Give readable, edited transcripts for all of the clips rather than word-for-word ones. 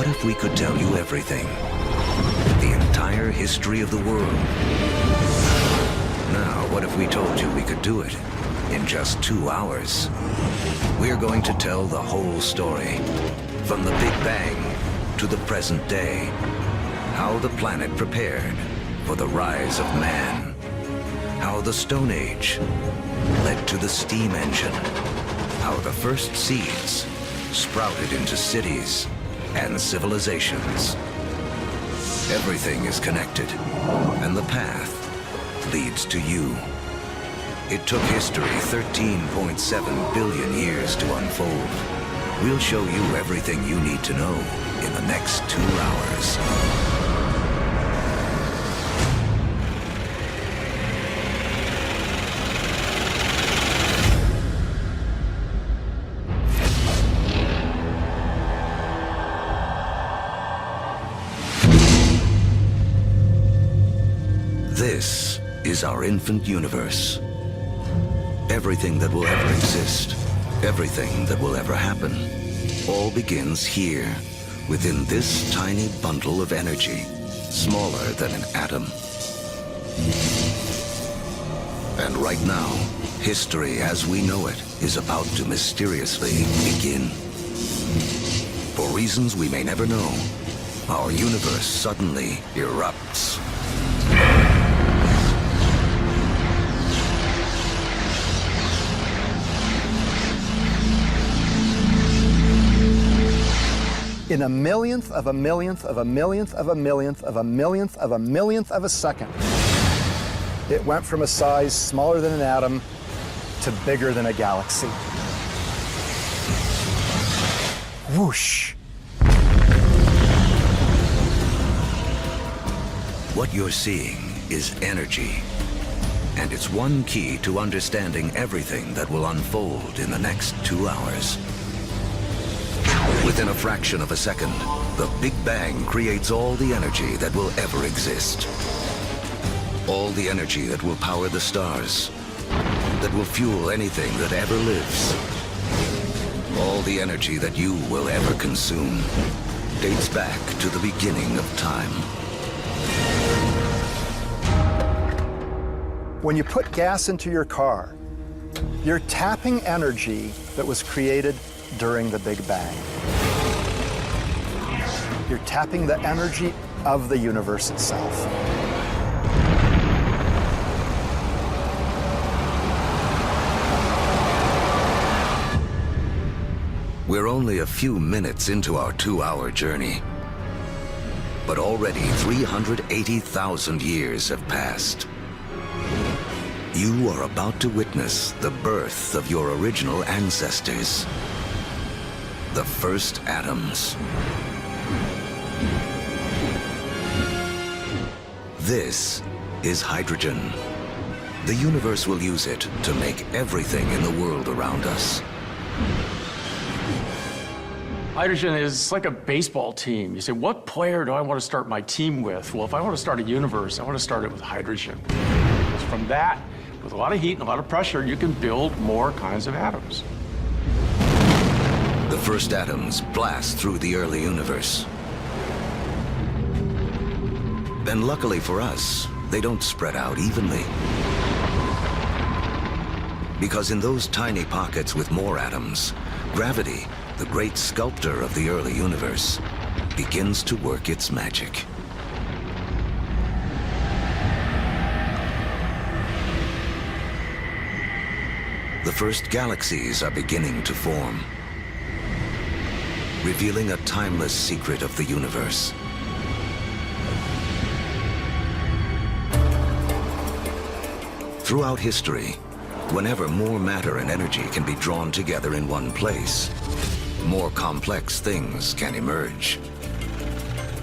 What if we could tell you everything? The entire history of the world. Now, what if we told you we could do it in just 2 hours? We're going to tell the whole story, from the Big Bang to the present day. How the planet prepared for the rise of man. How the Stone Age led to the steam engine. How the first seeds sprouted into cities and civilizations. Everything is connected, and the path leads to you. It took history 13.7 billion years to unfold. We'll show you everything you need to know in the next 2 hours. This is our infant universe. Everything that will ever exist, everything that will ever happen, all begins here, within this tiny bundle of energy, smaller than an atom. And right now, history as we know it is about to mysteriously begin. For reasons we may never know, our universe suddenly erupts. In a millionth of a millionth of a millionth of a millionth of a millionth of a millionth of a second, it went from a size smaller than an atom to bigger than a galaxy. Whoosh! What you're seeing is energy, and it's one key to understanding everything that will unfold in the next 2 hours. Within a fraction of a second, the Big Bang creates all the energy that will ever exist. All the energy that will power the stars, that will fuel anything that ever lives. All the energy that you will ever consume dates back to the beginning of time. When you put gas into your car, you're tapping energy that was created during the Big Bang. You're tapping the energy of the universe itself. We're only a few minutes into our 2-hour journey, but already 380,000 years have passed. You are about to witness the birth of your original ancestors, the first atoms. This is hydrogen. The universe will use it to make everything in the world around us. Hydrogen is like a baseball team. You say, what player do I want to start my team with? Well, if I want to start a universe, I want to start it with hydrogen. Because from that, with a lot of heat and a lot of pressure, you can build more kinds of atoms. The first atoms blast through the early universe. And luckily for us, they don't spread out evenly. Because in those tiny pockets with more atoms, gravity, the great sculptor of the early universe, begins to work its magic. The first galaxies are beginning to form, revealing a timeless secret of the universe. Throughout history, whenever more matter and energy can be drawn together in one place, more complex things can emerge.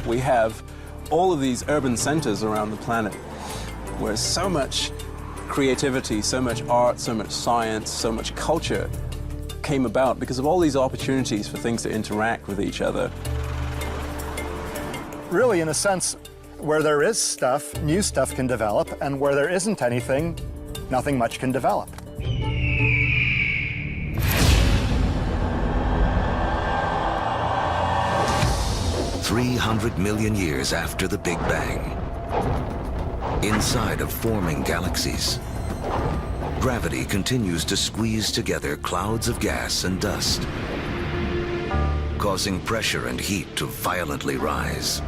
We have all of these urban centers around the planet where so much creativity, so much art, so much science, so much culture came about because of all these opportunities for things to interact with each other. Really, in a sense, where there is stuff, new stuff can develop, and where there isn't anything, nothing much can develop. 300 million years after the Big Bang. Inside of forming galaxies, gravity continues to squeeze together clouds of gas and dust, causing pressure and heat to violently rise.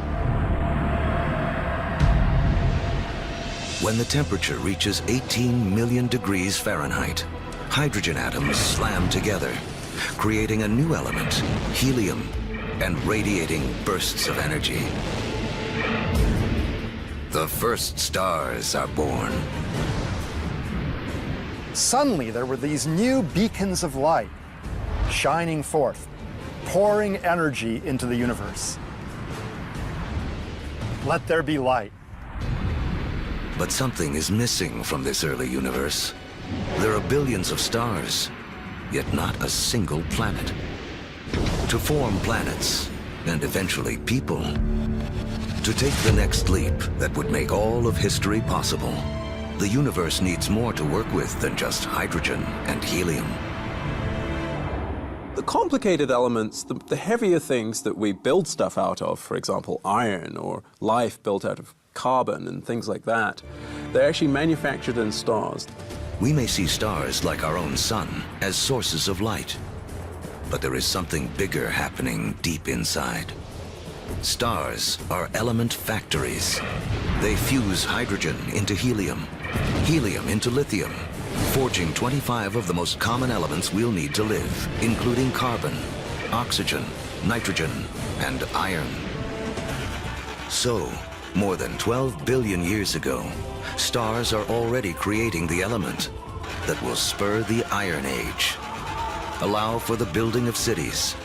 When the temperature reaches 18 million degrees Fahrenheit, hydrogen atoms slam together, creating a new element, helium, and radiating bursts of energy. The first stars are born. Suddenly, there were these new beacons of light shining forth, pouring energy into the universe. Let there be light. But something is missing from this early universe. There are billions of stars, yet not a single planet. To form planets, and eventually people, to take the next leap that would make all of history possible, the universe needs more to work with than just hydrogen and helium. The complicated elements, the heavier things that we build stuff out of, for example, iron or life built out of carbon and things like that, they're actually manufactured in stars. We may see stars like our own sun as sources of light, but there is something bigger happening deep inside. Stars are element factories. They fuse hydrogen into helium, helium into lithium, forging 25 of the most common elements we'll need to live, including carbon, oxygen, nitrogen, and iron. So, more than 12 billion years ago, stars are already creating the element that will spur the Iron Age, allow for the building of cities,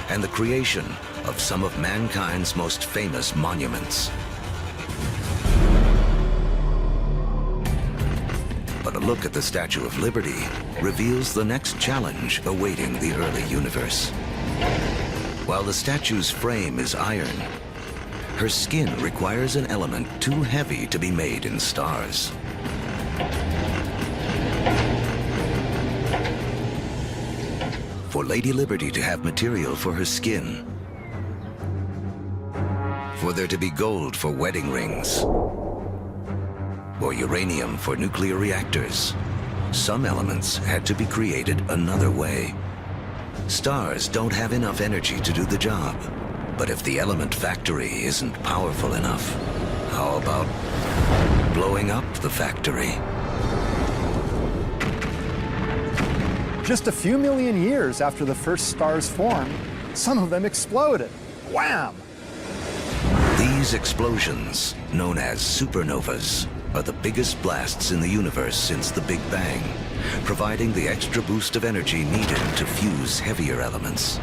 and the creation of some of mankind's most famous monuments. But a look at the Statue of Liberty reveals the next challenge awaiting the early universe. While the statue's frame is iron, her skin requires an element too heavy to be made in stars. For Lady Liberty to have material for her skin, for there to be gold for wedding rings, or uranium for nuclear reactors, some elements had to be created another way. Stars don't have enough energy to do the job. But if the element factory isn't powerful enough, how about blowing up the factory? Just a few million years after the first stars formed, some of them exploded. Wham! These explosions, known as supernovas, are the biggest blasts in the universe since the Big Bang, providing the extra boost of energy needed to fuse heavier elements.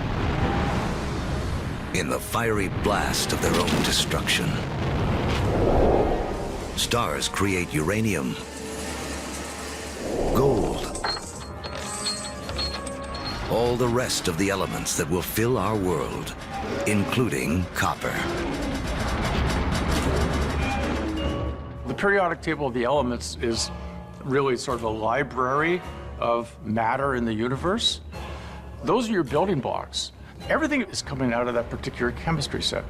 In the fiery blast of their own destruction, stars create uranium, gold, all the rest of the elements that will fill our world, including copper. The periodic table of the elements is really sort of a library of matter in the universe. Those are your building blocks. Everything is coming out of that particular chemistry set.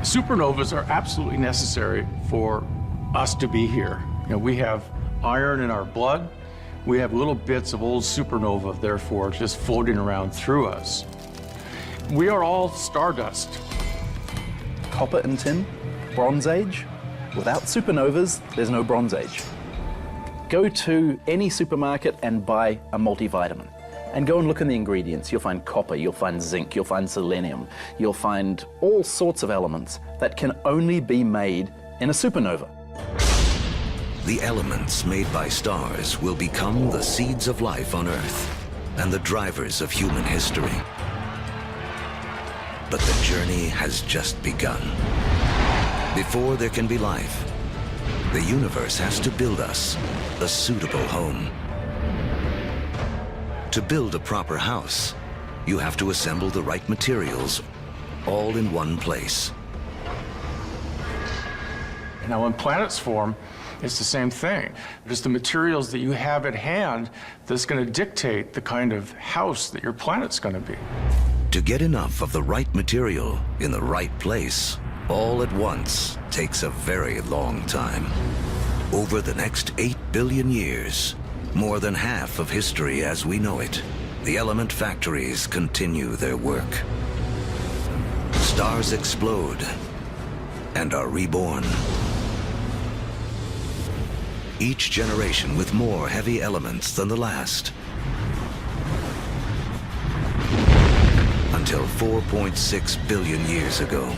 Supernovas are absolutely necessary for us to be here. You know, we have iron in our blood. We have little bits of old supernova, therefore, just floating around through us. We are all stardust. Copper and tin, Bronze Age. Without supernovas, there's no Bronze Age. Go to any supermarket and buy a multivitamin. And go and look in the ingredients. You'll find copper, you'll find zinc, you'll find selenium. You'll find all sorts of elements that can only be made in a supernova. The elements made by stars will become the seeds of life on Earth and the drivers of human history. But the journey has just begun. Before there can be life, the universe has to build us a suitable home. To build a proper house, you have to assemble the right materials all in one place. Now, when planets form, It's the same thing. It's the materials that you have at hand that's going to dictate the kind of house that your planet's going to be. To get enough of the right material in the right place all at once takes a very long time. Over the next 8 billion years, more than half of history as we know it, the element factories continue their work. Stars explode and are reborn. Each generation with more heavy elements than the last. Until 4.6 billion years ago.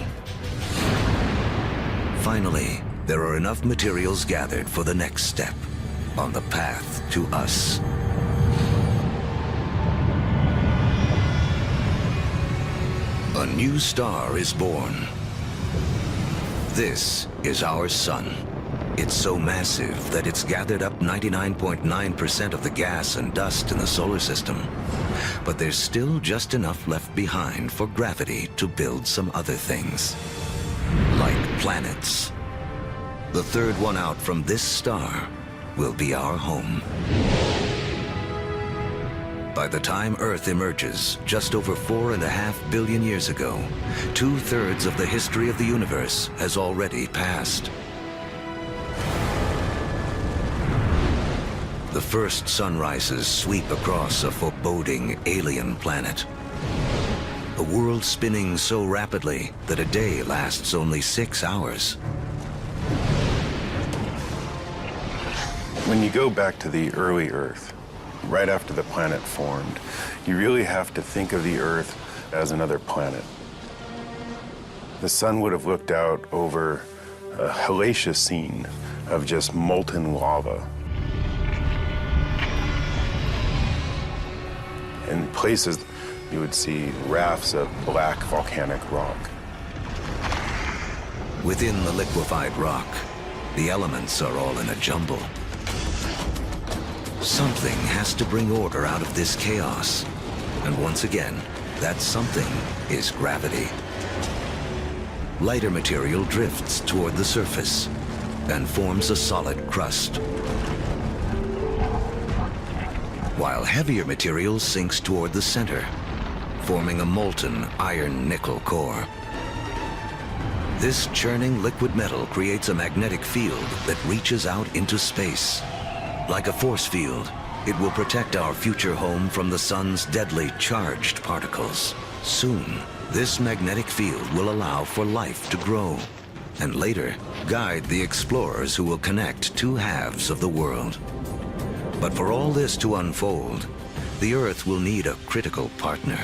Finally, there are enough materials gathered for the next step on the path to us. A new star is born. This is our sun. It's so massive that it's gathered up 99.9% of the gas and dust in the solar system. But there's still just enough left behind for gravity to build some other things. Like planets. The third one out from this star will be our home. By the time Earth emerges, just over 4.5 billion years ago, 2/3 of the history of the universe has already passed. The first sunrises sweep across a foreboding alien planet. A world spinning so rapidly that a day lasts only 6 hours. When you go back to the early Earth, right after the planet formed, you really have to think of the Earth as another planet. The sun would have looked out over a hellacious scene of just molten lava. In places, you would see rafts of black volcanic rock. Within the liquefied rock, the elements are all in a jumble. Something has to bring order out of this chaos. And once again, that something is gravity. Lighter material drifts toward the surface and forms a solid crust, while heavier material sinks toward the center, forming a molten iron-nickel core. This churning liquid metal creates a magnetic field that reaches out into space. Like a force field, it will protect our future home from the sun's deadly charged particles. Soon, this magnetic field will allow for life to grow, and later guide the explorers who will connect two halves of the world. But for all this to unfold, the Earth will need a critical partner.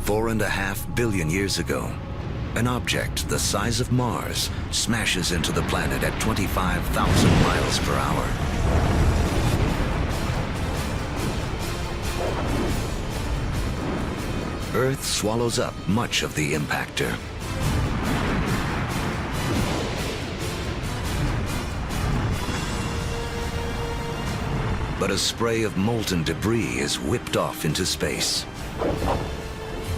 Four and a half billion years ago, an object the size of Mars smashes into the planet at 25,000 miles per hour. Earth swallows up much of the impactor. But a spray of molten debris is whipped off into space.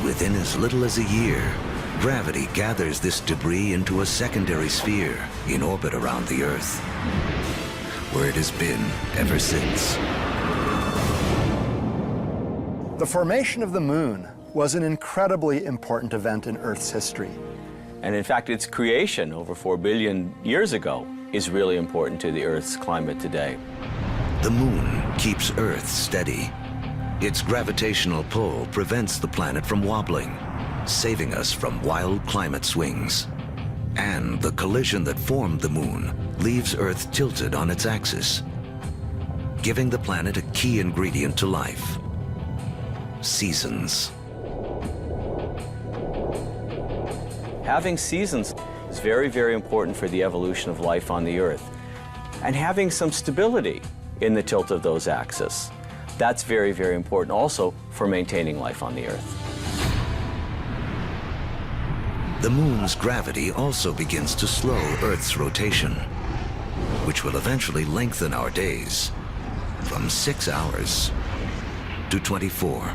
Within as little as a year, gravity gathers this debris into a secondary sphere in orbit around the Earth, where it has been ever since. The formation of the moon was an incredibly important event in Earth's history. And in fact, its creation over 4 billion years ago is really important to the Earth's climate today. The moon keeps Earth steady. Its gravitational pull prevents the planet from wobbling, saving us from wild climate swings. And the collision that formed the moon leaves Earth tilted on its axis, giving the planet a key ingredient to life: seasons. Having seasons is very, very important for the evolution of life on the Earth. And having some stability in the tilt of those axes, that's very, very important also for maintaining life on the Earth. The moon's gravity also begins to slow Earth's rotation, which will eventually lengthen our days from 6 hours to 24.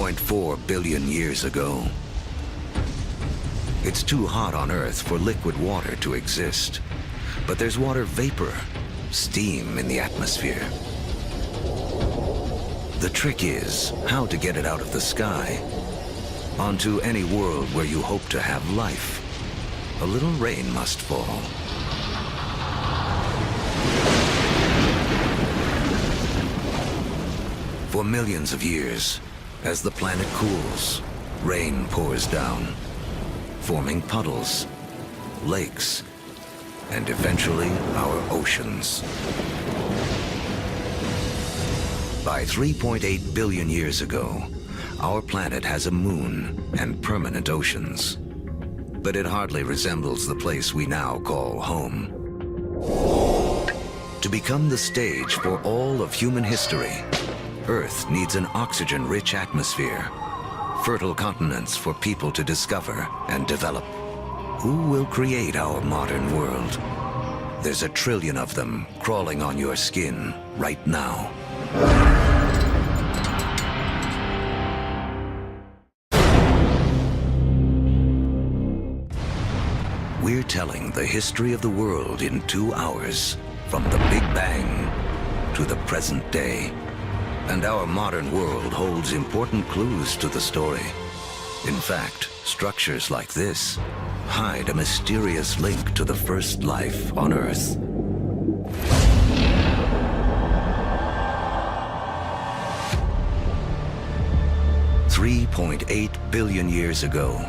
3.4 billion years ago. It's too hot on Earth for liquid water to exist, but there's water vapor, steam in the atmosphere. The trick is how to get it out of the sky onto any world where you hope to have life. A little rain must fall. For millions of years, as the planet cools, rain pours down, forming puddles, lakes, and eventually our oceans. By 3.8 billion years ago, our planet has a moon and permanent oceans. But it hardly resembles the place we now call home. To become the stage for all of human history, Earth needs an oxygen-rich atmosphere, fertile continents for people to discover and develop. Who will create our modern world? There's 1 trillion of them crawling on your skin right now. We're telling the history of the world in 2 hours, from the Big Bang to the present day. And our modern world holds important clues to the story. In fact, structures like this hide a mysterious link to the first life on Earth. $3.8 billion years ago,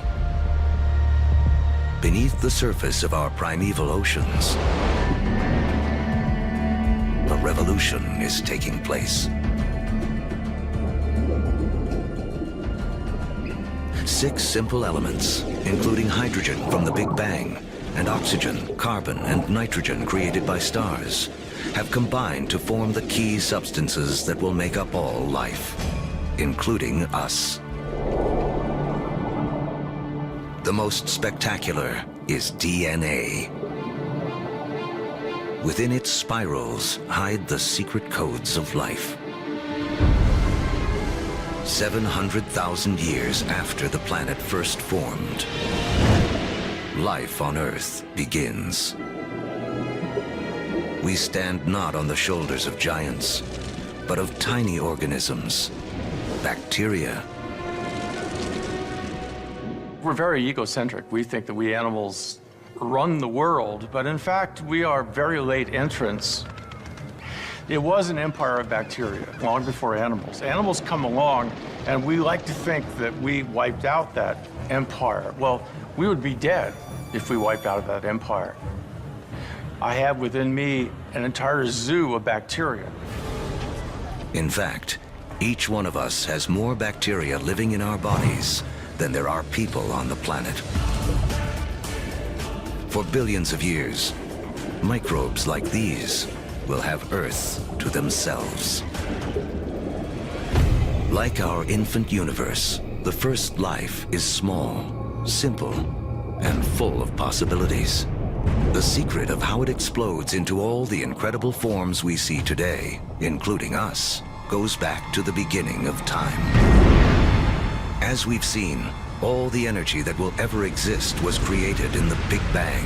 beneath the surface of our primeval oceans, a revolution is taking place. 6 simple elements, including hydrogen from the Big Bang, and oxygen, carbon, and nitrogen created by stars, have combined to form the key substances that will make up all life, including us. The most spectacular is DNA. Within its spirals hide the secret codes of life. 700,000 years after the planet first formed, life on Earth begins. We stand not on the shoulders of giants, but of tiny organisms, bacteria. We're very egocentric. We think that we animals run the world, but in fact, we are very late entrants. It was an empire of bacteria long before animals. Animals come along, and we like to think that we wiped out that empire. Well, we would be dead if we wiped out that empire. I have within me an entire zoo of bacteria. In fact, each one of us has more bacteria living in our bodies than there are people on the planet. For billions of years, microbes like these will have Earth to themselves. Like our infant universe, the first life is small, simple, and full of possibilities. The secret of how it explodes into all the incredible forms we see today, including us, goes back to the beginning of time. As we've seen, all the energy that will ever exist was created in the Big Bang.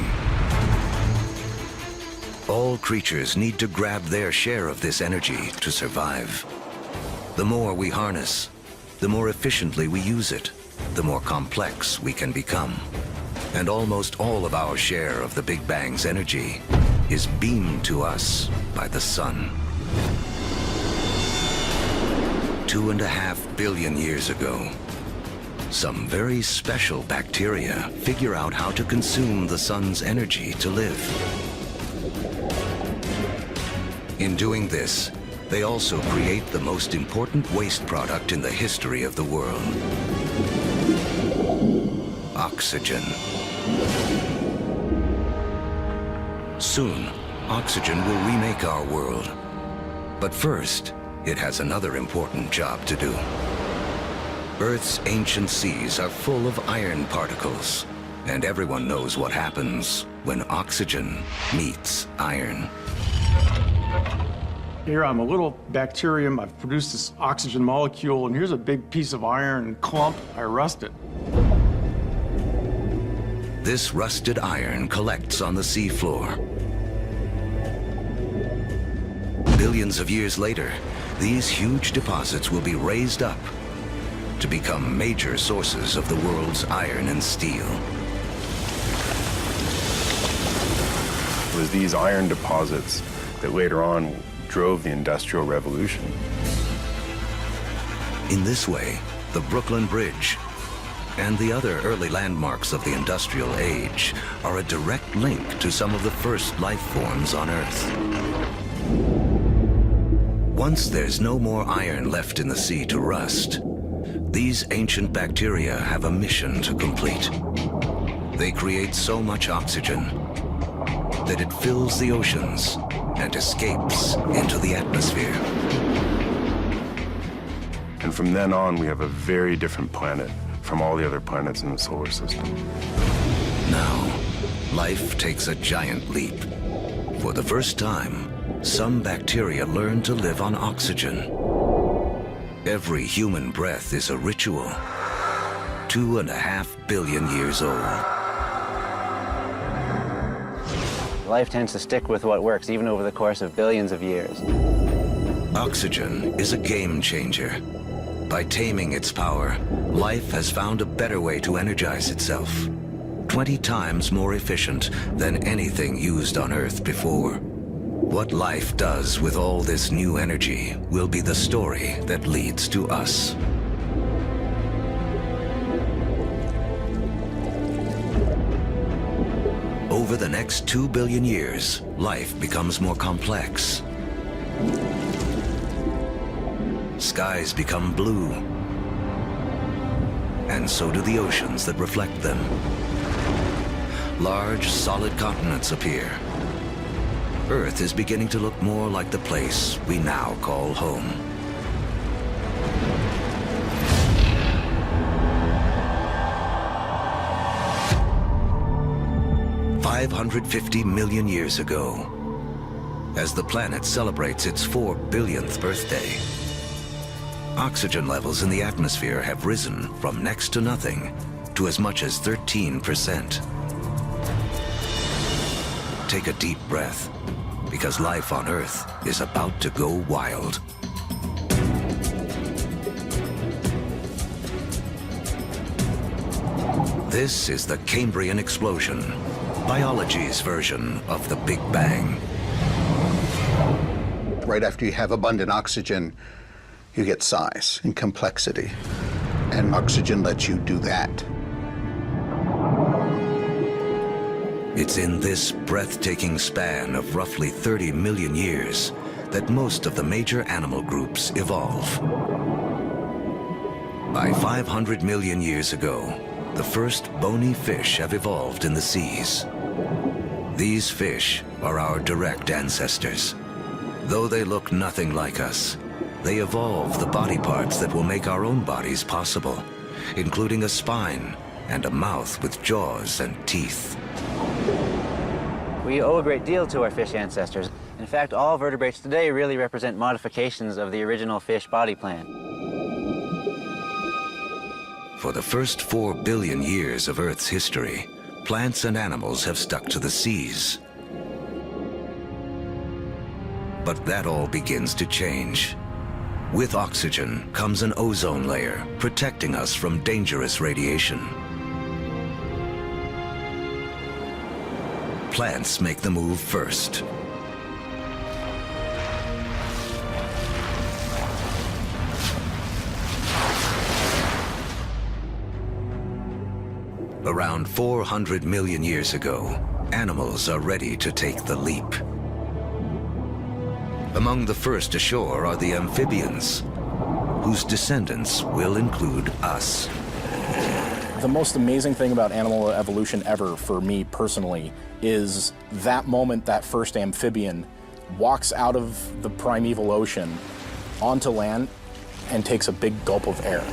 All creatures need to grab their share of this energy to survive. The more we harness, the more efficiently we use it, the more complex we can become. And almost all of our share of the Big Bang's energy is beamed to us by the sun. 2.5 billion years ago, some very special bacteria figure out how to consume the sun's energy to live. In doing this, they also create the most important waste product in the history of the world: oxygen. Soon, oxygen will remake our world. But first, it has another important job to do. Earth's ancient seas are full of iron particles, and everyone knows what happens when oxygen meets iron. Here I'm a little bacterium. I've produced this oxygen molecule, and here's a big piece of iron clump. I rust it. This rusted iron collects on the seafloor. Billions of years later, these huge deposits will be raised up to become major sources of the world's iron and steel. It was these iron deposits that later on drove the Industrial Revolution. In this way, the Brooklyn Bridge and the other early landmarks of the industrial age are a direct link to some of the first life forms on Earth. Once there's no more iron left in the sea to rust, these ancient bacteria have a mission to complete. They create so much oxygen that it fills the oceans and escapes into the atmosphere. And from then on, we have a very different planet from all the other planets in the solar system. Now, life takes a giant leap. For the first time, some bacteria learn to live on oxygen. Every human breath is a ritual, 2.5 billion years old. Life tends to stick with what works, even over the course of billions of years. Oxygen is a game changer. By taming its power, life has found a better way to energize itself, 20 times more efficient than anything used on Earth before. What life does with all this new energy will be the story that leads to us. Over the next 2 billion years, life becomes more complex. Skies become blue, and so do the oceans that reflect them. Large, solid continents appear. Earth is beginning to look more like the place we now call home. $550 million years ago, as the planet celebrates its 4 billionth birthday, oxygen levels in the atmosphere have risen from next to nothing to as much as 13%. Take a deep breath, because life on Earth is about to go wild. This is the Cambrian explosion, biology's version of the Big Bang. Right after you have abundant oxygen, you get size and complexity, and oxygen lets you do that. It's in this breathtaking span of roughly 30 million years that most of the major animal groups evolve. By 500 million years ago, the first bony fish have evolved in the seas. These fish are our direct ancestors. Though they look nothing like us, they evolve the body parts that will make our own bodies possible, including a spine and a mouth with jaws and teeth. We owe a great deal to our fish ancestors. In fact, all vertebrates today really represent modifications of the original fish body plan. For the first 4 billion years of Earth's history, plants and animals have stuck to the seas. But that all begins to change. With oxygen comes an ozone layer, protecting us from dangerous radiation. Plants make the move first. Around 400 million years ago, animals are ready to take the leap. Among the first ashore are the amphibians, whose descendants will include us. The most amazing thing about animal evolution ever, for me personally, is that moment that first amphibian walks out of the primeval ocean onto land and takes a big gulp of air.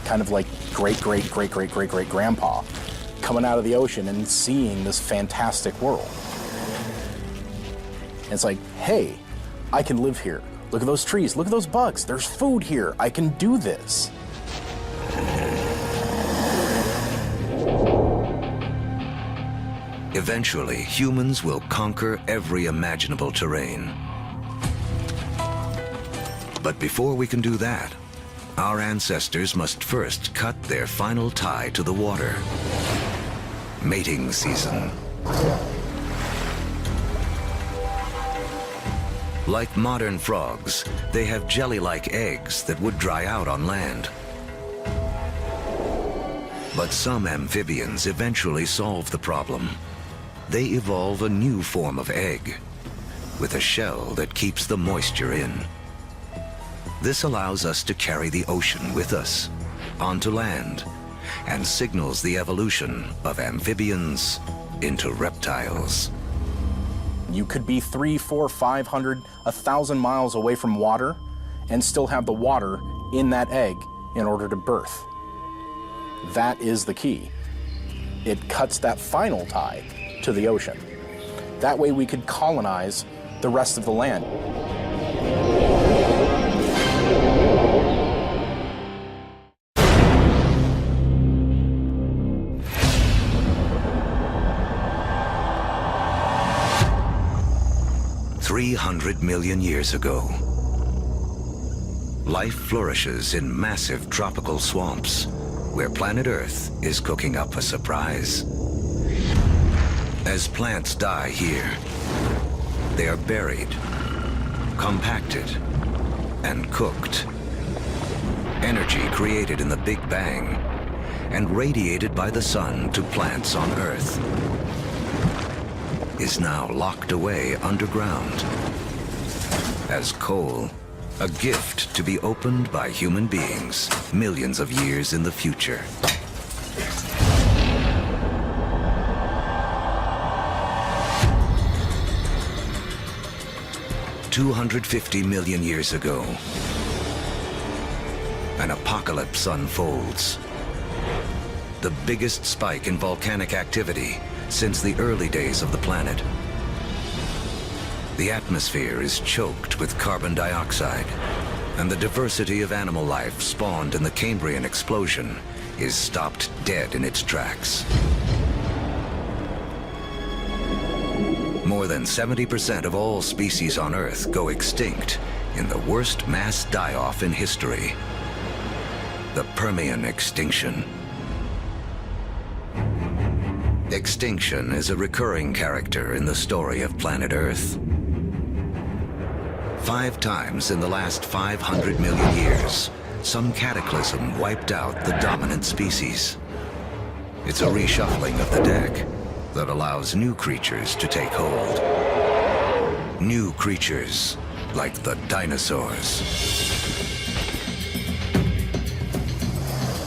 Kind of like great-great-great-great-great-great-grandpa coming out of the ocean and seeing this fantastic world. it's like, hey, I can live here. Look at those trees, look at those bugs. There's food here, I can do this. Eventually, humans will conquer every imaginable terrain. But before we can do that, our ancestors must first cut their final tie to the water. Mating season. Like modern frogs, they have jelly-like eggs that would dry out on land. But some amphibians eventually solve the problem. They evolve a new form of egg, with a shell that keeps the moisture in. This allows us to carry the ocean with us, onto land, and signals the evolution of amphibians into reptiles. You could be 300, 400, 500, 1,000 miles away from water and still have the water in that egg in order to birth. That is the key. It cuts that final tie to the ocean. That way we could colonize the rest of the land. $300 million years ago, life flourishes in massive tropical swamps where planet Earth is cooking up a surprise. As plants die here, they are buried, compacted, and cooked. Energy created in the Big Bang and radiated by the sun to plants on Earth is now locked away underground as coal, a gift to be opened by human beings millions of years in the future. $250 million years ago, an apocalypse unfolds. The biggest spike in volcanic activity since the early days of the planet. The atmosphere is choked with carbon dioxide, and the diversity of animal life spawned in the Cambrian explosion is stopped dead in its tracks. More than 70% of all species on Earth go extinct in the worst mass die-off in history, the Permian extinction. Extinction is a recurring character in the story of planet Earth. 5 times in the last 500 million years, some cataclysm wiped out the dominant species. It's a reshuffling of the deck that allows new creatures to take hold. New creatures like the dinosaurs.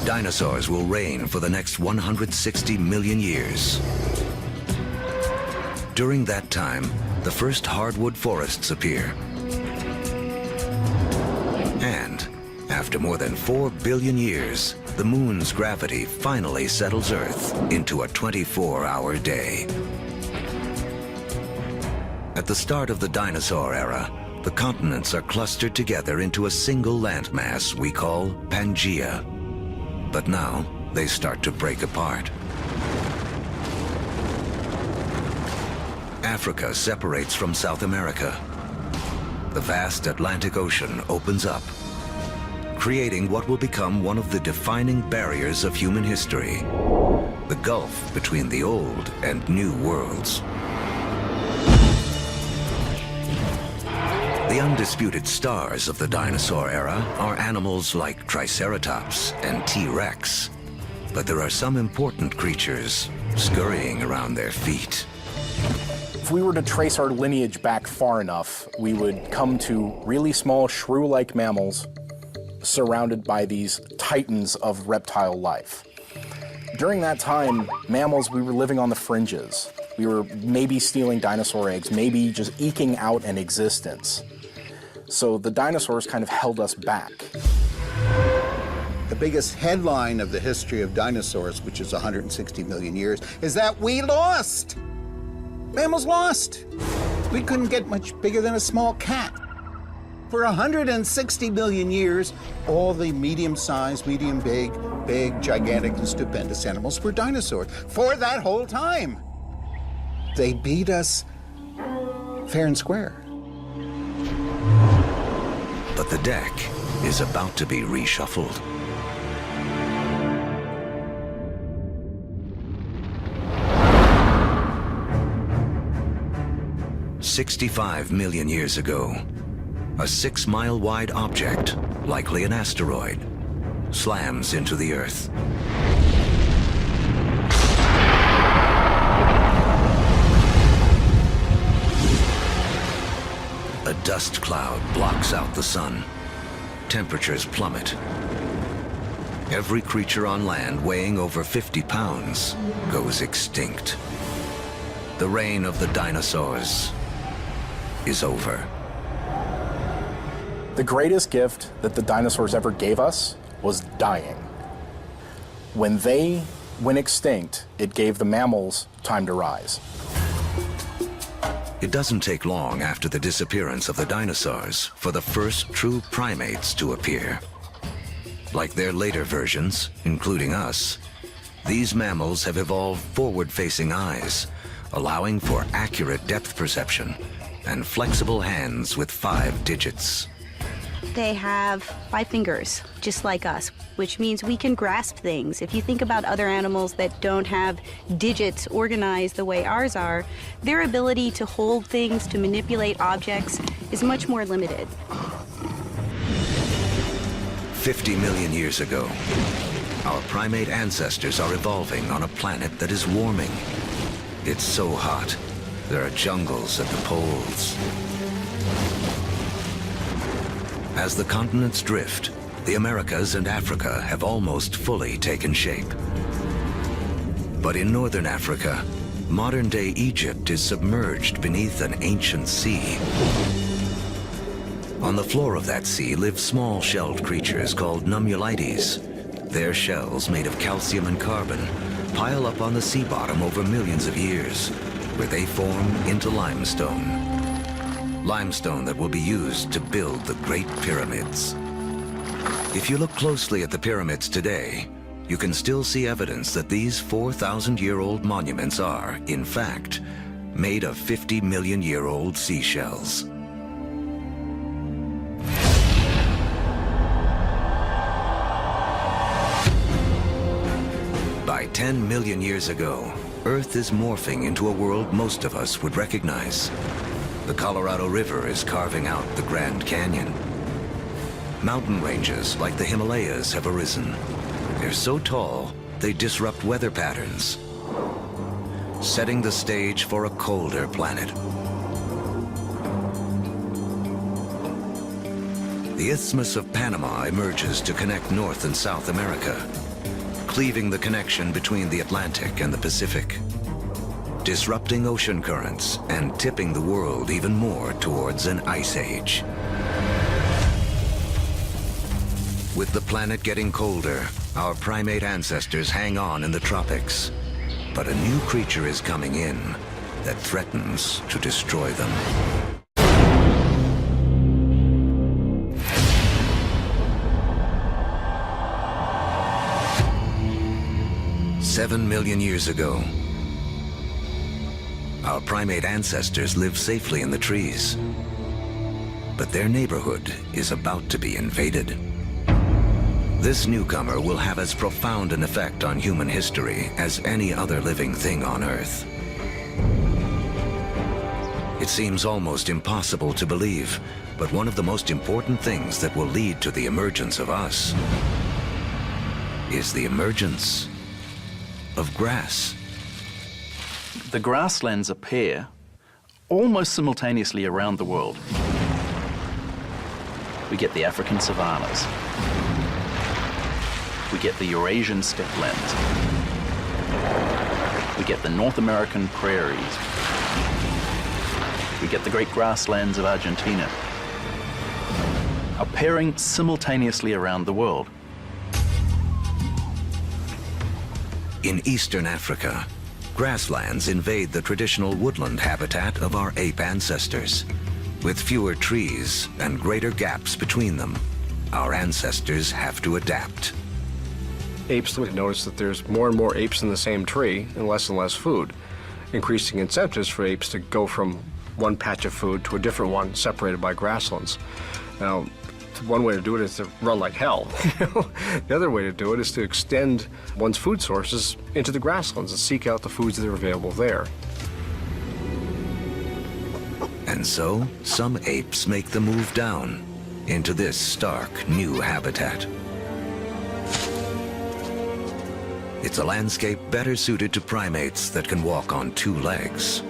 Dinosaurs will reign for the next 160 million years. During that time, the first hardwood forests appear. And after more than 4 billion years, the moon's gravity finally settles Earth into a 24-hour day. At the start of the dinosaur era, the continents are clustered together into a single landmass we call Pangaea. But now, they start to break apart. Africa separates from South America. The vast Atlantic Ocean opens up, creating what will become one of the defining barriers of human history, the gulf between the old and new worlds. The undisputed stars of the dinosaur era are animals like Triceratops and T-Rex, but there are some important creatures scurrying around their feet. If we were to trace our lineage back far enough, we would come to really small shrew-like mammals surrounded by these titans of reptile life. During that time, mammals, we were living on the fringes. We were maybe stealing dinosaur eggs, maybe just eking out an existence. So the dinosaurs kind of held us back. The biggest headline of the history of dinosaurs, which is 160 million years, is that we lost. Mammals lost. We couldn't get much bigger than a small cat. For 160 million years, all the medium-sized, medium-big, big, gigantic, and stupendous animals were dinosaurs. For that whole time. They beat us fair and square. But the deck is about to be reshuffled. "65 million years ago, a 6-mile-wide object, likely an asteroid, slams into the Earth. A dust cloud blocks out the sun. Temperatures plummet. Every creature on land weighing over 50 pounds goes extinct. The reign of the dinosaurs is over. The greatest gift that the dinosaurs ever gave us was dying. When they went extinct, it gave the mammals time to rise. It doesn't take long after the disappearance of the dinosaurs for the first true primates to appear. Like their later versions, including us, these mammals have evolved forward-facing eyes, allowing for accurate depth perception and flexible hands with 5 digits. They have 5 fingers, just like us, which means we can grasp things. If you think about other animals that don't have digits organized the way ours are, their ability to hold things, to manipulate objects, is much more limited. 50 million years ago, our primate ancestors are evolving on a planet that is warming. It's so hot, there are jungles at the poles. As the continents drift, the Americas and Africa have almost fully taken shape. But in northern Africa, modern-day Egypt is submerged beneath an ancient sea. On the floor of that sea live small shelled creatures called nummulites. Their shells, made of calcium and carbon, pile up on the sea bottom over millions of years, where they form into limestone. Limestone that will be used to build the Great Pyramids. If you look closely at the pyramids today, you can still see evidence that these 4,000-year-old monuments are, in fact, made of 50-million-year-old seashells. By 10 million years ago, Earth is morphing into a world most of us would recognize. The Colorado River is carving out the Grand Canyon. Mountain ranges like the Himalayas have arisen. They're so tall, they disrupt weather patterns, setting the stage for a colder planet. The Isthmus of Panama emerges to connect North and South America, cleaving the connection between the Atlantic and the Pacific, disrupting ocean currents and tipping the world even more towards an ice age. With the planet getting colder, our primate ancestors hang on in the tropics. But a new creature is coming in that threatens to destroy them. "7 million years ago, our primate ancestors lived safely in the trees. But their neighborhood is about to be invaded. This newcomer will have as profound an effect on human history as any other living thing on Earth. It seems almost impossible to believe, but one of the most important things that will lead to the emergence of us is the emergence of grass. The grasslands appear almost simultaneously around the world. We get the African savannas. We get the Eurasian steppelands. We get the North American prairies. We get the great grasslands of Argentina, appearing simultaneously around the world. In eastern Africa, Grasslands invade the traditional woodland habitat of our ape ancestors. With fewer trees and greater gaps between them, our ancestors have to adapt. Apes, we've noticed that there's more and more apes in the same tree and less food, increasing incentives for apes to go from one patch of food to a different one separated by grasslands. Now, one way to do it is to run like hell. The other way to do it is to extend one's food sources into the grasslands and seek out the foods that are available there. And so, some apes make the move down into this stark new habitat. It's a landscape better suited to primates that can walk on two legs,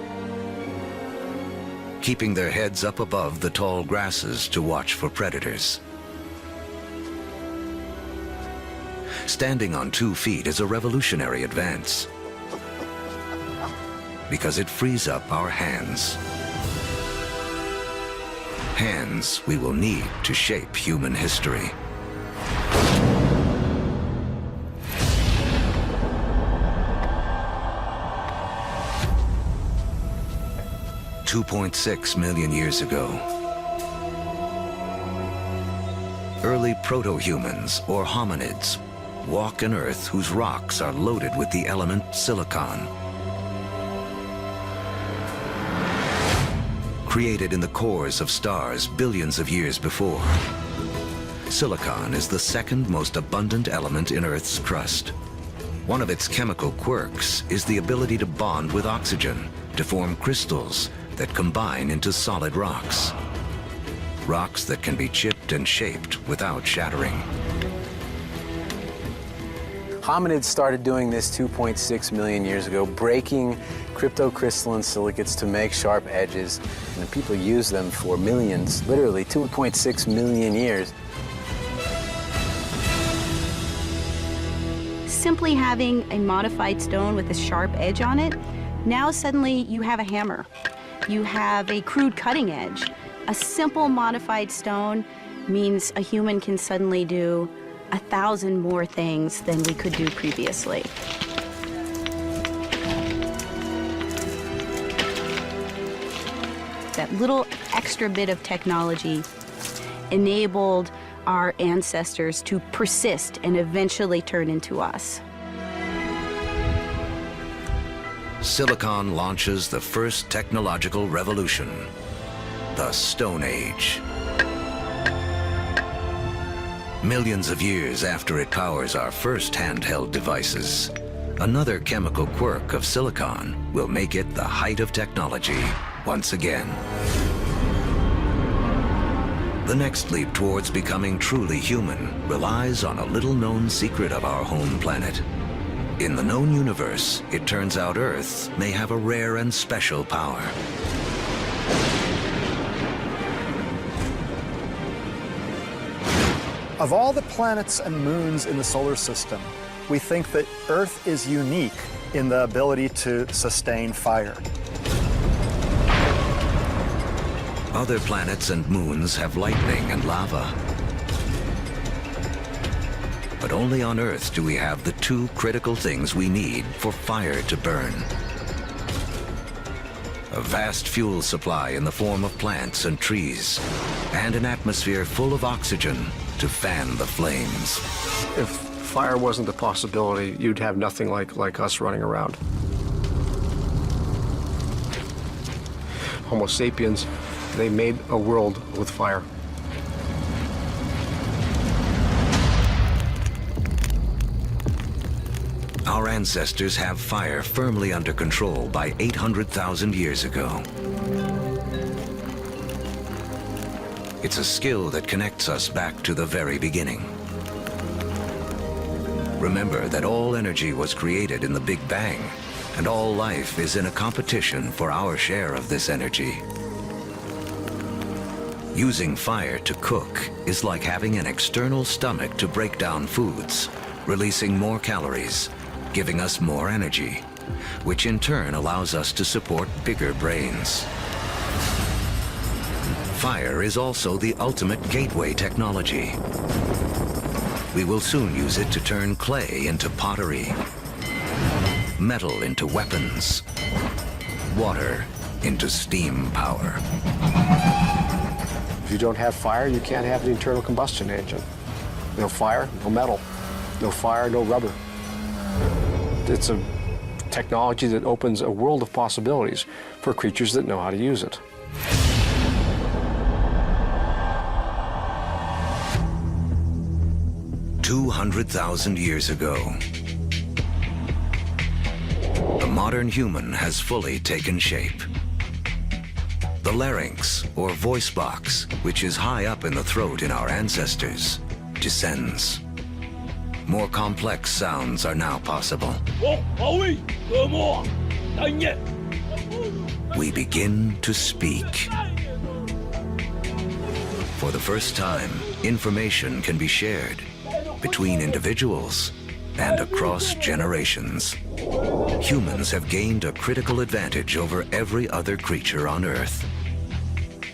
keeping their heads up above the tall grasses to watch for predators. Standing on 2 feet is a revolutionary advance because it frees up our hands. Hands we will need to shape human history. $2.6 million years ago, early proto-humans, or hominids, walk an Earth whose rocks are loaded with the element silicon. Created in the cores of stars billions of years before, silicon is the second most abundant element in Earth's crust. One of its chemical quirks is the ability to bond with oxygen to form crystals that combine into solid rocks. Rocks that can be chipped and shaped without shattering. Hominids started doing this 2.6 million years ago, breaking cryptocrystalline silicates to make sharp edges, and people use them for millions, literally 2.6 million years. Simply having a modified stone with a sharp edge on it, now suddenly you have a hammer. You have a crude cutting edge. A simple modified stone means a human can suddenly do 1,000 more things than we could do previously. That little extra bit of technology enabled our ancestors to persist and eventually turn into us. Silicon launches the first technological revolution, the Stone Age. Millions of years after it powers our first handheld devices, another chemical quirk of silicon will make it the height of technology once again. The next leap towards becoming truly human relies on a little-known secret of our home planet. In the known universe, it turns out Earth may have a rare and special power. Of all the planets and moons in the solar system, we think that Earth is unique in the ability to sustain fire. Other planets and moons have lightning and lava. But only on Earth do we have the two critical things we need for fire to burn. A vast fuel supply in the form of plants and trees, and an atmosphere full of oxygen to fan the flames. If fire wasn't a possibility, you'd have nothing like us running around. Homo sapiens, they made a world with fire. Our ancestors have fire firmly under control by 800,000 years ago. It's a skill that connects us back to the very beginning. Remember that all energy was created in the Big Bang, and all life is in a competition for our share of this energy. Using fire to cook is like having an external stomach to break down foods, releasing more calories, giving us more energy, which in turn allows us to support bigger brains. Fire is also the ultimate gateway technology. We will soon use it to turn clay into pottery, metal into weapons, water into steam power. If you don't have fire, you can't have an internal combustion engine. No fire, no metal. No fire, no rubber. It's a technology that opens a world of possibilities for creatures that know how to use it. "200,000 years ago, the modern human has fully taken shape. The larynx, or voice box, which is high up in the throat in our ancestors, descends. More complex sounds are now possible. We begin to speak. For the first time, information can be shared between individuals and across generations. Humans have gained a critical advantage over every other creature on Earth.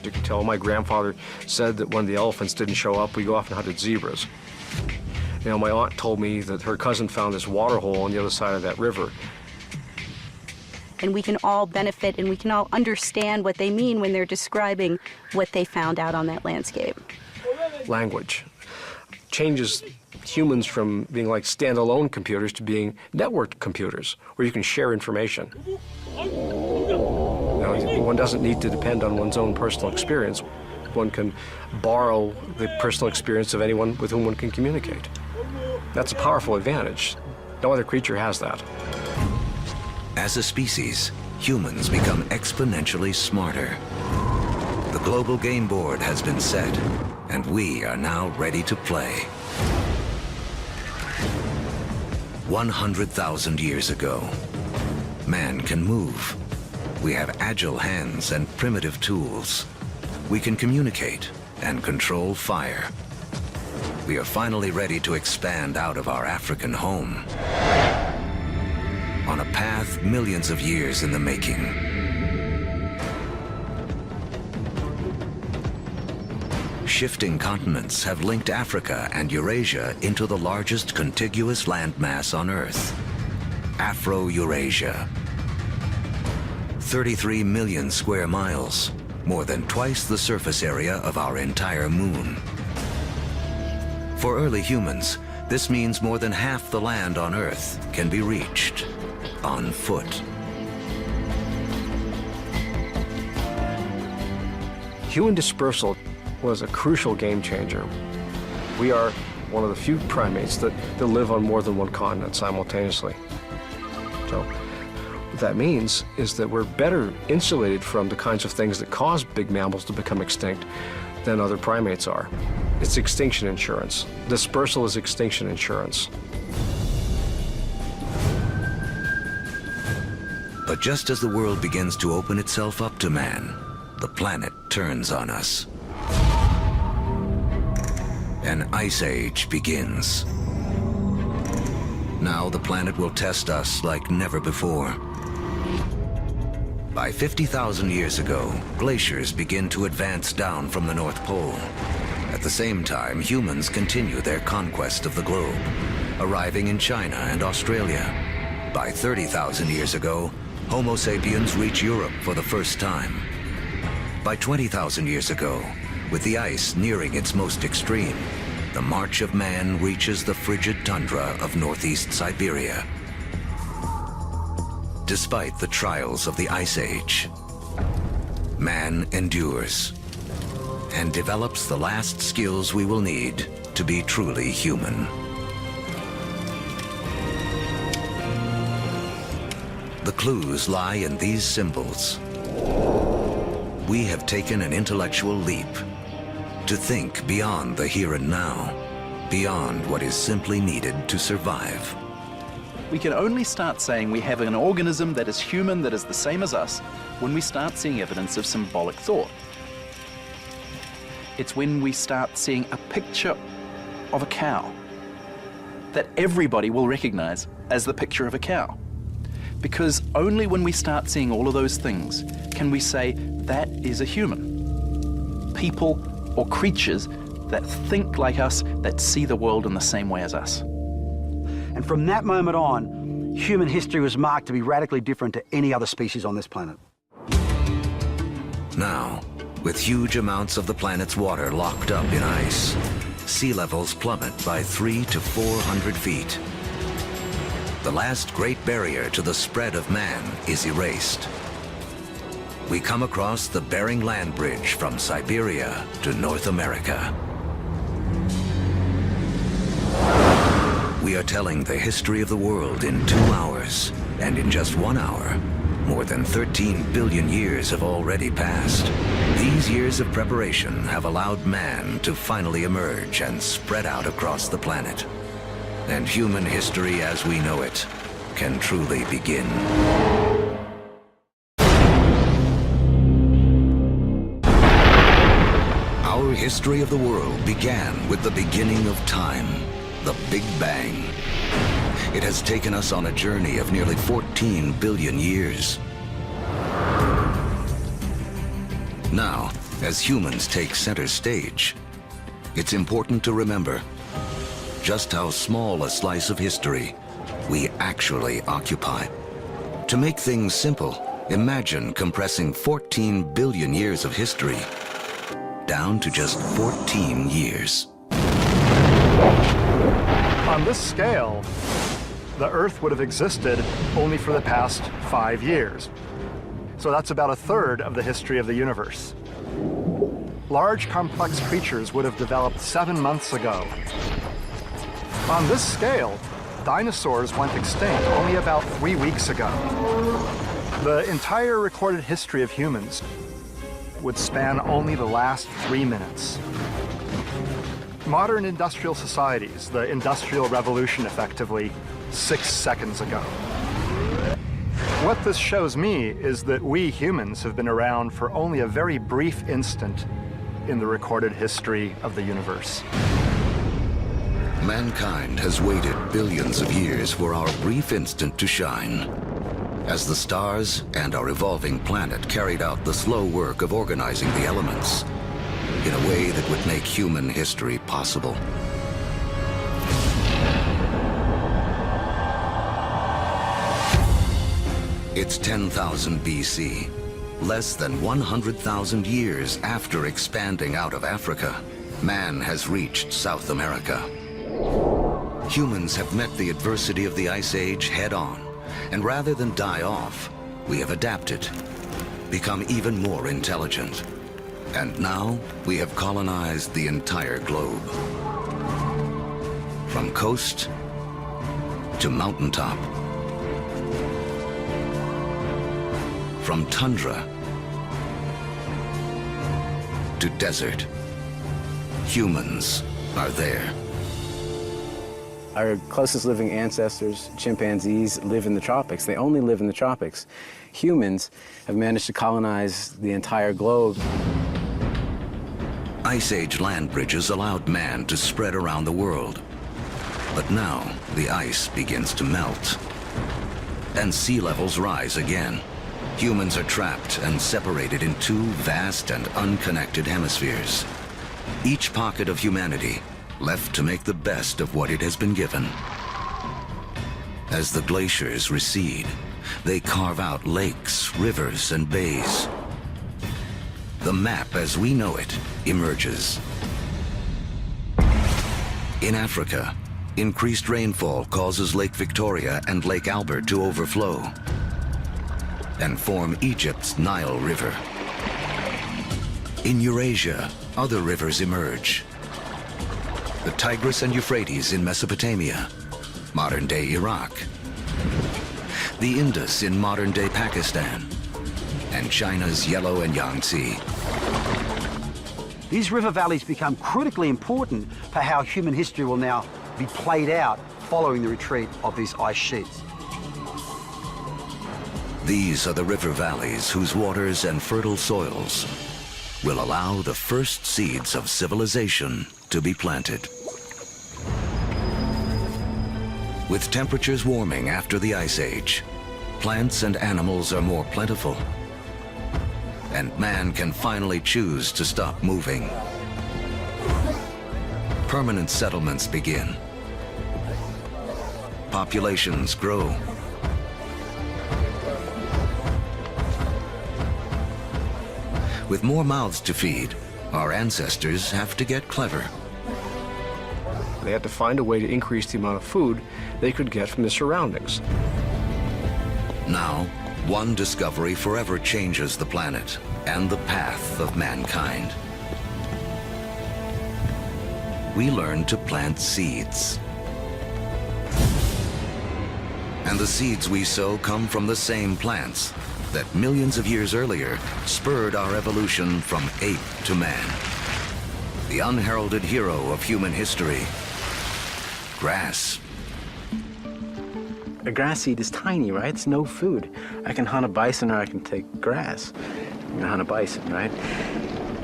You can tell my grandfather said that when the elephants didn't show up, we go off and hunted zebras. You know, my aunt told me that her cousin found this water hole on the other side of that river. And we can all benefit and we can all understand what they mean when they're describing what they found out on that landscape. Language changes humans from being like standalone computers to being networked computers, where you can share information. You know, one doesn't need to depend on one's own personal experience. One can borrow the personal experience of anyone with whom one can communicate. That's a powerful advantage. No other creature has that. As a species, humans become exponentially smarter. The global game board has been set, and we are now ready to play. 100,000 years ago, man can move. We have agile hands and primitive tools. We can communicate and control fire. We are finally ready to expand out of our African home on a path millions of years in the making. Shifting continents have linked Africa and Eurasia into the largest contiguous landmass on Earth, Afro-Eurasia. 33 million square miles, more than twice the surface area of our entire moon. For early humans, this means more than half the land on Earth can be reached on foot. Human dispersal was a crucial game changer. We are one of the few primates that live on more than one continent simultaneously. So what that means is that we're better insulated from the kinds of things that cause big mammals to become extinct than other primates are. It's extinction insurance. Dispersal is extinction insurance. But just as the world begins to open itself up to man, the planet turns on us. An ice age begins. Now the planet will test us like never before. By 50,000 years ago, glaciers begin to advance down from the North Pole. At the same time, humans continue their conquest of the globe, arriving in China and Australia. By 30,000 years ago, Homo sapiens reach Europe for the first time. By 20,000 years ago, with the ice nearing its most extreme, the march of man reaches the frigid tundra of northeast Siberia. Despite the trials of the Ice Age, man endures and develops the last skills we will need to be truly human. The clues lie in these symbols. We have taken an intellectual leap to think beyond the here and now, beyond what is simply needed to survive. We can only start saying we have an organism that is human, that is the same as us, when we start seeing evidence of symbolic thought. It's when we start seeing a picture of a cow that everybody will recognize as the picture of a cow. Because only when we start seeing all of those things can we say that is a human. People or creatures that think like us, that see the world in the same way as us. And from that moment on, human history was marked to be radically different to any other species on this planet. Now, with huge amounts of the planet's water locked up in ice, sea levels plummet by 300 to 400 feet. The last great barrier to the spread of man is erased. We come across the Bering Land Bridge from Siberia to North America. We are telling the history of the world in 2 hours, and in just 1 hour, more than 13 billion years have already passed. These years of preparation have allowed man to finally emerge and spread out across the planet. And human history as we know it can truly begin. Our history of the world began with the beginning of time, the Big Bang. It has taken us on a journey of nearly 14 billion years. Now, as humans take center stage, it's important to remember just how small a slice of history we actually occupy. To make things simple, imagine compressing 14 billion years of history down to just 14 years. On this scale, the Earth would have existed only for the past 5 years. So that's about a third of the history of the universe. Large, complex creatures would have developed 7 months ago. On this scale, dinosaurs went extinct only about 3 weeks ago. The entire recorded history of humans would span only the last 3 minutes. Modern industrial societies, the Industrial Revolution effectively, 6 seconds ago. What this shows me is that we humans have been around for only a very brief instant in the recorded history of the universe. Mankind has waited billions of years for our brief instant to shine. As the stars and our evolving planet carried out the slow work of organizing the elements in a way that would make human history possible. It's 10,000 BC, less than 100,000 years after expanding out of Africa. Man has reached South America. Humans have met the adversity of the Ice Age head-on, and rather than die off, we have adapted, become even more intelligent. And now we have colonized the entire globe. From coast to mountaintop, from tundra to desert, humans are there. Our closest living ancestors, chimpanzees, live in the tropics. They only live in the tropics. Humans have managed to colonize the entire globe. Ice Age land bridges allowed man to spread around the world. But now the ice begins to melt, and sea levels rise again. Humans are trapped and separated in 2 vast and unconnected hemispheres. Each pocket of humanity left to make the best of what it has been given. As the glaciers recede, they carve out lakes, rivers, and bays. The map as we know it emerges. In Africa, increased rainfall causes Lake Victoria and Lake Albert to overflow and form Egypt's Nile River. In Eurasia, other rivers emerge. The Tigris and Euphrates in Mesopotamia, modern-day Iraq. The Indus in modern-day Pakistan, and China's Yellow and Yangtze. These river valleys become critically important for how human history will now be played out following the retreat of these ice sheets. These are the river valleys whose waters and fertile soils will allow the first seeds of civilization to be planted. With temperatures warming after the Ice Age, plants and animals are more plentiful, and man can finally choose to stop moving. Permanent settlements begin. Populations grow, With more mouths to feed, our ancestors have to get clever. They had to find a way to increase the amount of food they could get from the surroundings. Now, one discovery forever changes the planet and the path of mankind. We learn to plant seeds. And the seeds we sow come from the same plants that millions of years earlier spurred our evolution from ape to man. The unheralded hero of human history, grass. A grass seed is tiny, right? It's no food. I can hunt a bison or I can take grass. I'm gonna hunt a bison, right?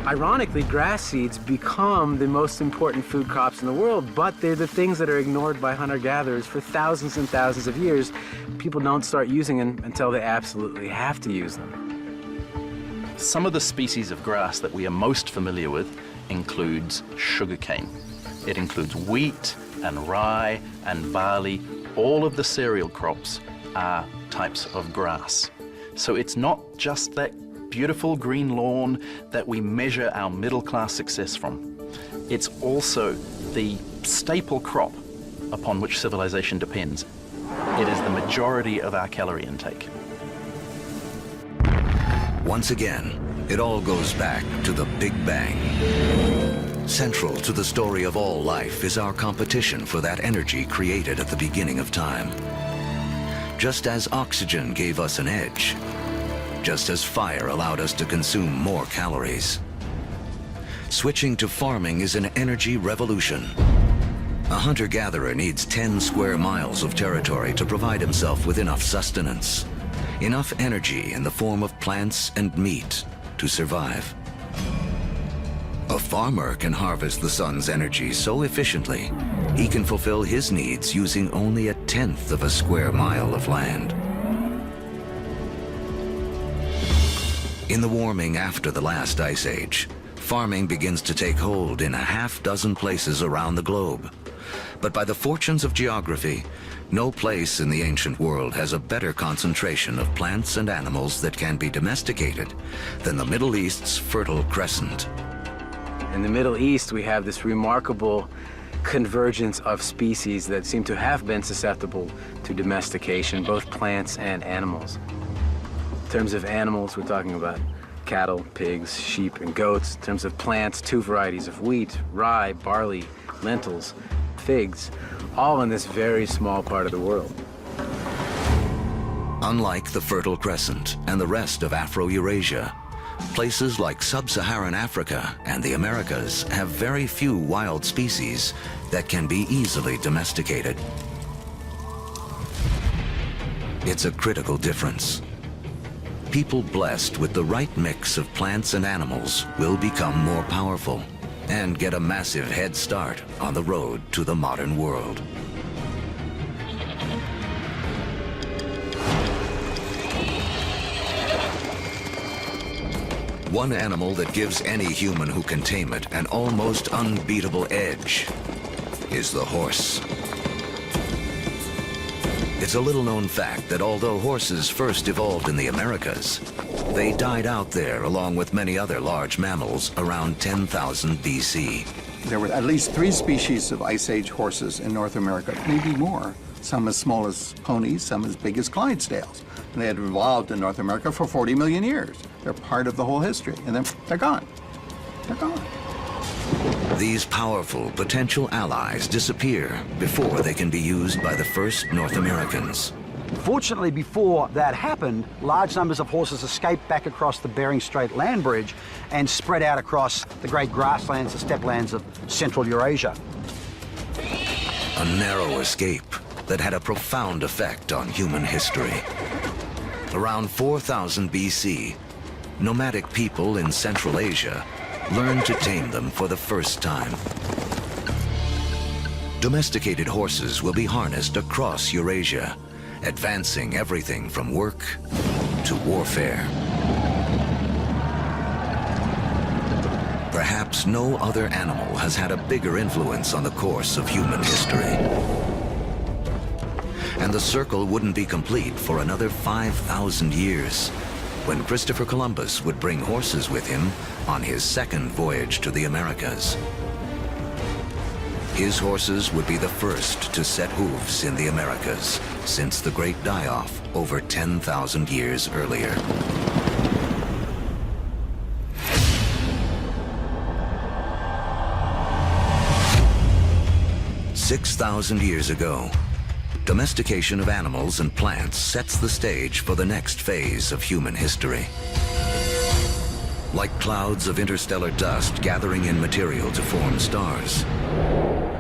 Ironically, grass seeds become the most important food crops in the world, but they're the things that are ignored by hunter-gatherers for thousands and thousands of years. People don't start using them until they absolutely have to use them. Some of the species of grass that we are most familiar with includes sugarcane. It includes wheat and rye and barley. All of the cereal crops are types of grass. So it's not just that beautiful green lawn that we measure our middle-class success from. It's also the staple crop upon which civilization depends. It is the majority of our calorie intake. Once again, it all goes back to the Big Bang. Central to the story of all life is our competition for that energy created at the beginning of time. Just as oxygen gave us an edge, just as fire allowed us to consume more calories. Switching to farming is an energy revolution. A hunter-gatherer needs 10 square miles of territory to provide himself with enough sustenance, enough energy in the form of plants and meat to survive. A farmer can harvest the sun's energy so efficiently, he can fulfill his needs using only 1/10 of a square mile of land. In the warming after the last ice age, farming begins to take hold in 6 places around the globe. But by the fortunes of geography, no place in the ancient world has a better concentration of plants and animals that can be domesticated than the Middle East's Fertile Crescent. In the Middle East, we have this remarkable convergence of species that seem to have been susceptible to domestication, both plants and animals. In terms of animals, we're talking about cattle, pigs, sheep, and goats. In terms of plants, 2 varieties of wheat, rye, barley, lentils, figs, all in this very small part of the world. Unlike the Fertile Crescent and the rest of Afro-Eurasia, places like sub-Saharan Africa and the Americas have very few wild species that can be easily domesticated. It's a critical difference. People blessed with the right mix of plants and animals will become more powerful and get a massive head start on the road to the modern world. One animal that gives any human who can tame it an almost unbeatable edge is the horse. It's a little-known fact that although horses first evolved in the Americas, they died out there along with many other large mammals around 10,000 BC. There were at least 3 species of Ice Age horses in North America, maybe more. Some as small as ponies, some as big as Clydesdales. And they had evolved in North America for 40 million years. They're part of the whole history, and then they're gone. They're gone. These powerful potential allies disappear before they can be used by the first North Americans. Fortunately, before that happened, large numbers of horses escaped back across the Bering Strait land bridge and spread out across the great grasslands, the steppe lands of Central Eurasia. A narrow escape that had a profound effect on human history. Around 4000 BC, nomadic people in Central Asia learned to tame them for the first time. Domesticated horses will be harnessed across Eurasia, advancing everything from work to warfare. Perhaps no other animal has had a bigger influence on the course of human history. And the circle wouldn't be complete for another 5,000 years when Christopher Columbus would bring horses with him on his second voyage to the Americas. His horses would be the first to set hooves in the Americas since the Great Die-Off over 10,000 years earlier. 6,000 years ago, domestication of animals and plants sets the stage for the next phase of human history. Like clouds of interstellar dust gathering in material to form stars,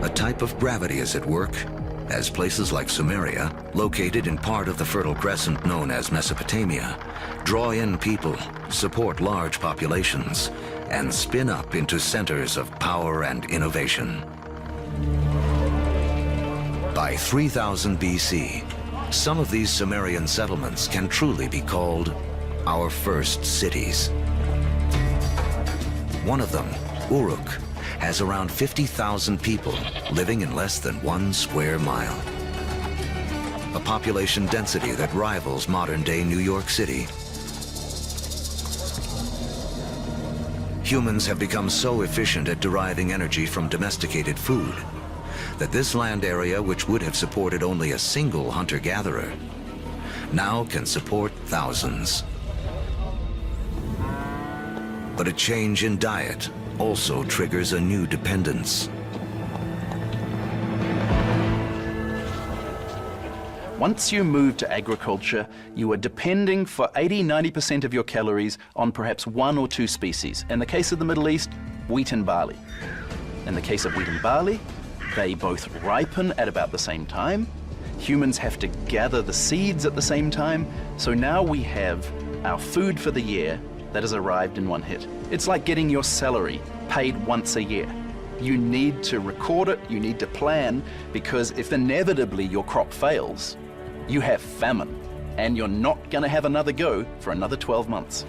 a type of gravity is at work as places like Sumeria, located in part of the Fertile Crescent known as Mesopotamia, draw in people, support large populations, and spin up into centers of power and innovation. By 3000 BC, some of these Sumerian settlements can truly be called our first cities. One of them, Uruk, has around 50,000 people living in less than 1 square mile. A population density that rivals modern-day New York City. Humans have become so efficient at deriving energy from domesticated food that this land area, which would have supported only a single hunter-gatherer, now can support thousands. But a change in diet also triggers a new dependence. Once you move to agriculture, you are depending for 80–90% of your calories on perhaps 1 or 2 species. In the case of the Middle East, wheat and barley. In the case of wheat and barley, they both ripen at about the same time. Humans have to gather the seeds at the same time. So now we have our food for the year that has arrived in one hit. It's like getting your salary paid once a year. You need to record it, you need to plan, because if inevitably your crop fails, you have famine, and you're not going to have another go for another 12 months.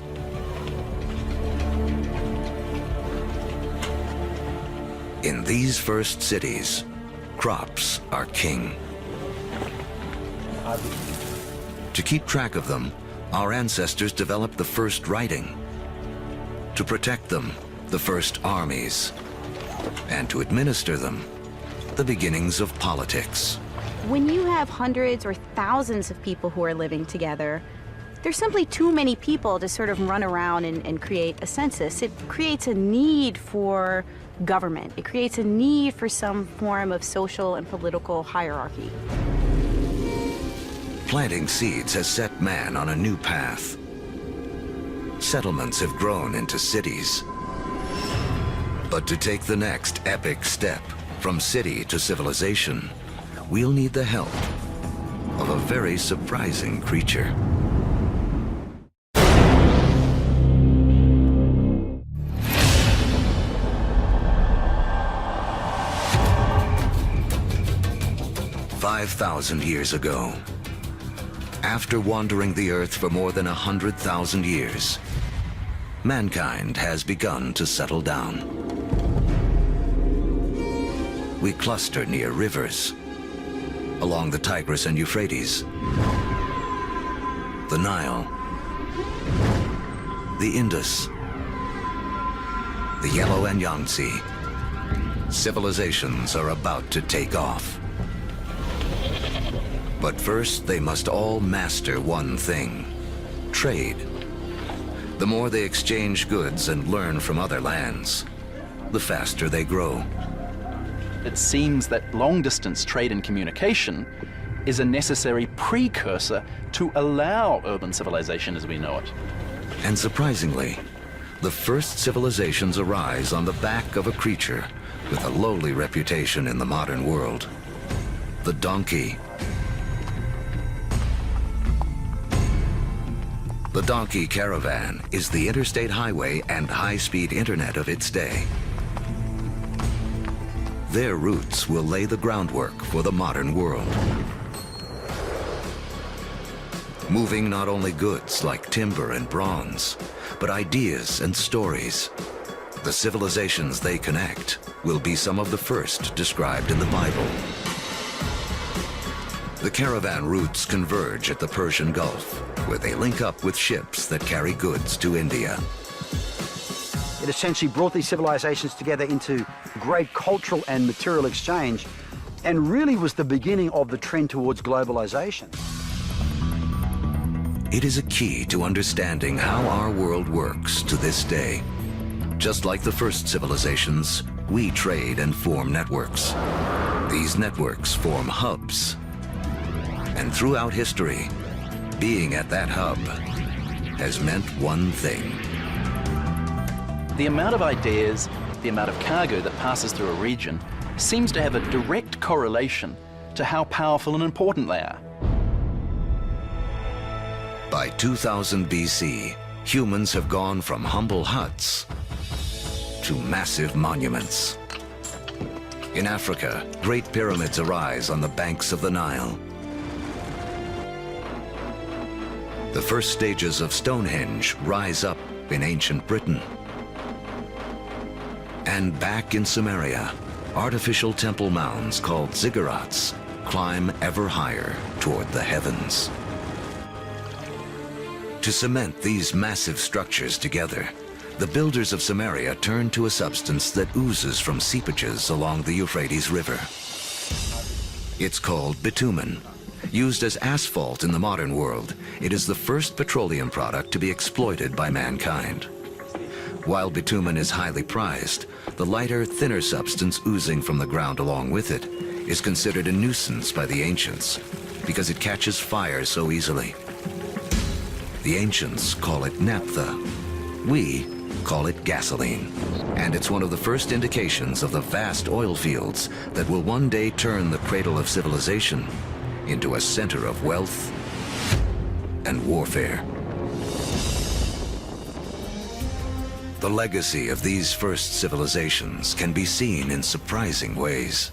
In these first cities, crops are king. To keep track of them, our ancestors developed the first writing. To protect them, the first armies. And to administer them, the beginnings of politics. When you have hundreds or thousands of people who are living together, there's simply too many people to sort of run around and create a census. It creates a need for government. It creates a need for some form of social and political hierarchy. Planting seeds has set man on a new path. Settlements have grown into cities. But to take the next epic step from city to civilization, we'll need the help of a very surprising creature. "5,000 years ago, after wandering the earth for more than 100,000 years, mankind has begun to settle down. We cluster near rivers, along the Tigris and Euphrates, the Nile, the Indus, the Yellow and Yangtze. Civilizations are about to take off. But first, they must all master one thing: trade. The more they exchange goods and learn from other lands, the faster they grow. It seems that long-distance trade and communication is a necessary precursor to allow urban civilization as we know it. And surprisingly, the first civilizations arise on the back of a creature with a lowly reputation in the modern world: the donkey. The donkey caravan is the interstate highway and high-speed internet of its day. Their routes will lay the groundwork for the modern world. Moving not only goods like timber and bronze, but ideas and stories. The civilizations they connect will be some of the first described in the Bible. The caravan routes converge at the Persian Gulf, where they link up with ships that carry goods to India. It essentially brought these civilizations together into great cultural and material exchange, and really was the beginning of the trend towards globalization. It is a key to understanding how our world works to this day. Just like the first civilizations, we trade and form networks. These networks form hubs. And throughout history, being at that hub has meant one thing. The amount of ideas, the amount of cargo that passes through a region seems to have a direct correlation to how powerful and important they are. By 2000 BC, humans have gone from humble huts to massive monuments. In Africa, great pyramids arise on the banks of the Nile. The first stages of Stonehenge rise up in ancient Britain. And back in Samaria, artificial temple mounds called ziggurats climb ever higher toward the heavens. To cement these massive structures together, the builders of Samaria turned to a substance that oozes from seepages along the Euphrates River. It's called bitumen. Used as asphalt in the modern world, it is the first petroleum product to be exploited by mankind. While bitumen is highly prized, the lighter, thinner substance oozing from the ground along with it is considered a nuisance by the ancients because it catches fire so easily. The ancients call it naphtha. We call it gasoline. And it's one of the first indications of the vast oil fields that will one day turn the cradle of civilization into a center of wealth and warfare. The legacy of these first civilizations can be seen in surprising ways.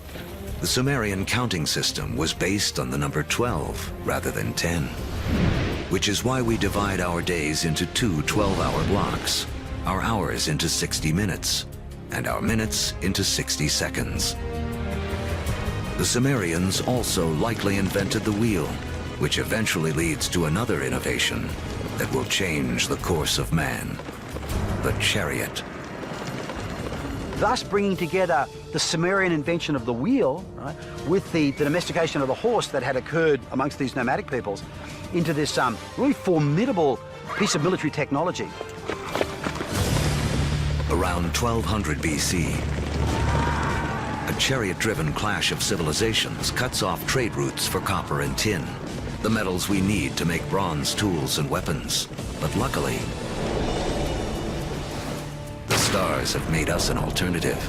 The Sumerian counting system was based on the number 12 rather than 10, which is why we divide our days into two 12-hour blocks, our hours into 60 minutes, and our minutes into 60 seconds. The Sumerians also likely invented the wheel, which eventually leads to another innovation that will change the course of man, the chariot. Thus bringing together the Sumerian invention of the wheel, right, with the domestication of the horse that had occurred amongst these nomadic peoples into this really formidable piece of military technology. Around 1200 BC, a chariot-driven clash of civilizations cuts off trade routes for copper and tin, the metals we need to make bronze tools and weapons. But luckily, the stars have made us an alternative: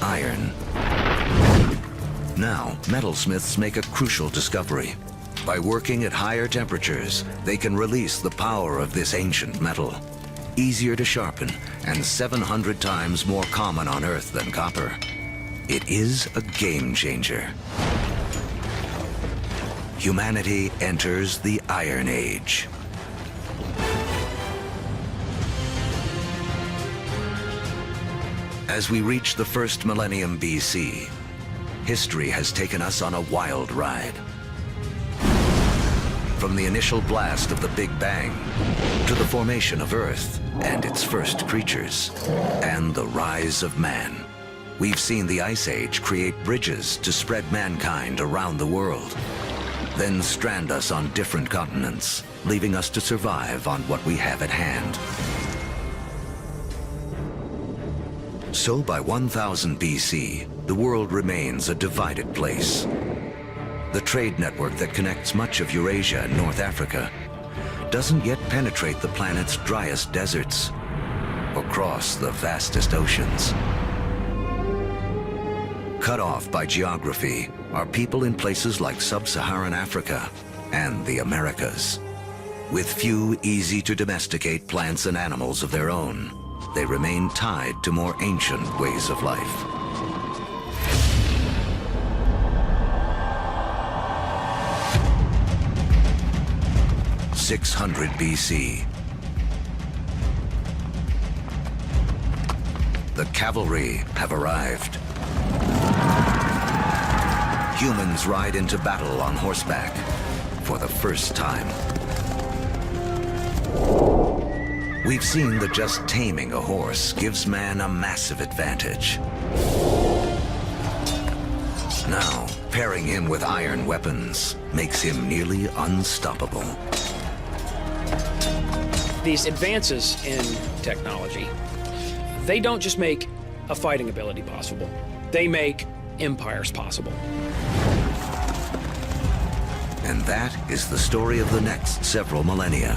iron. Now, metalsmiths make a crucial discovery. By working at higher temperatures, they can release the power of this ancient metal. Easier to sharpen and 700 times more common on Earth than copper. It is a game changer. Humanity enters the Iron Age. As we reach the first millennium BC, history has taken us on a wild ride. From the initial blast of the Big Bang to the formation of Earth and its first creatures, and the rise of man. We've seen the Ice Age create bridges to spread mankind around the world, then strand us on different continents, leaving us to survive on what we have at hand. So by 1000 BC, the world remains a divided place. The trade network that connects much of Eurasia and North Africa doesn't yet penetrate the planet's driest deserts or cross the vastest oceans. Cut off by geography are people in places like sub-Saharan Africa and the Americas. With few easy-to-domesticate plants and animals of their own, they remain tied to more ancient ways of life. In 600 BC, the cavalry have arrived. humans ride into battle on horseback for the first time. We've seen that just taming a horse gives man a massive advantage. Now, pairing him with iron weapons makes him nearly unstoppable. These advances in technology, they don't just make a fighting ability possible. They make empires possible. And that is the story of the next several millennia.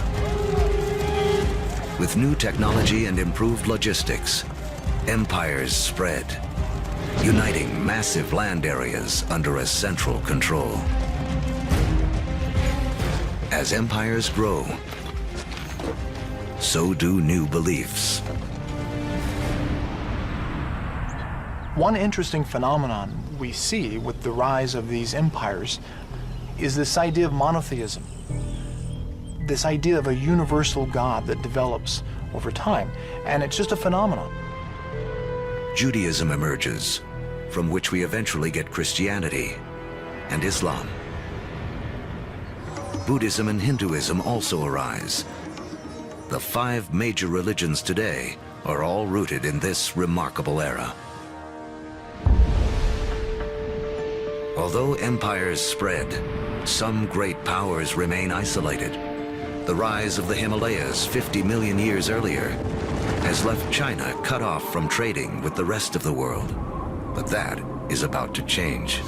With new technology and improved logistics, empires spread, uniting massive land areas under a central control. As empires grow, so do new beliefs. One interesting phenomenon we see with the rise of these empires is this idea of monotheism, this idea of a universal God that develops over time, and it's just a phenomenon. Judaism emerges, from which we eventually get Christianity and Islam. Buddhism and Hinduism also arise. The 5 major religions today are all rooted in this remarkable era. Although empires spread, some great powers remain isolated. The rise of the Himalayas 50 million years earlier has left China cut off from trading with the rest of the world. But that is about to change.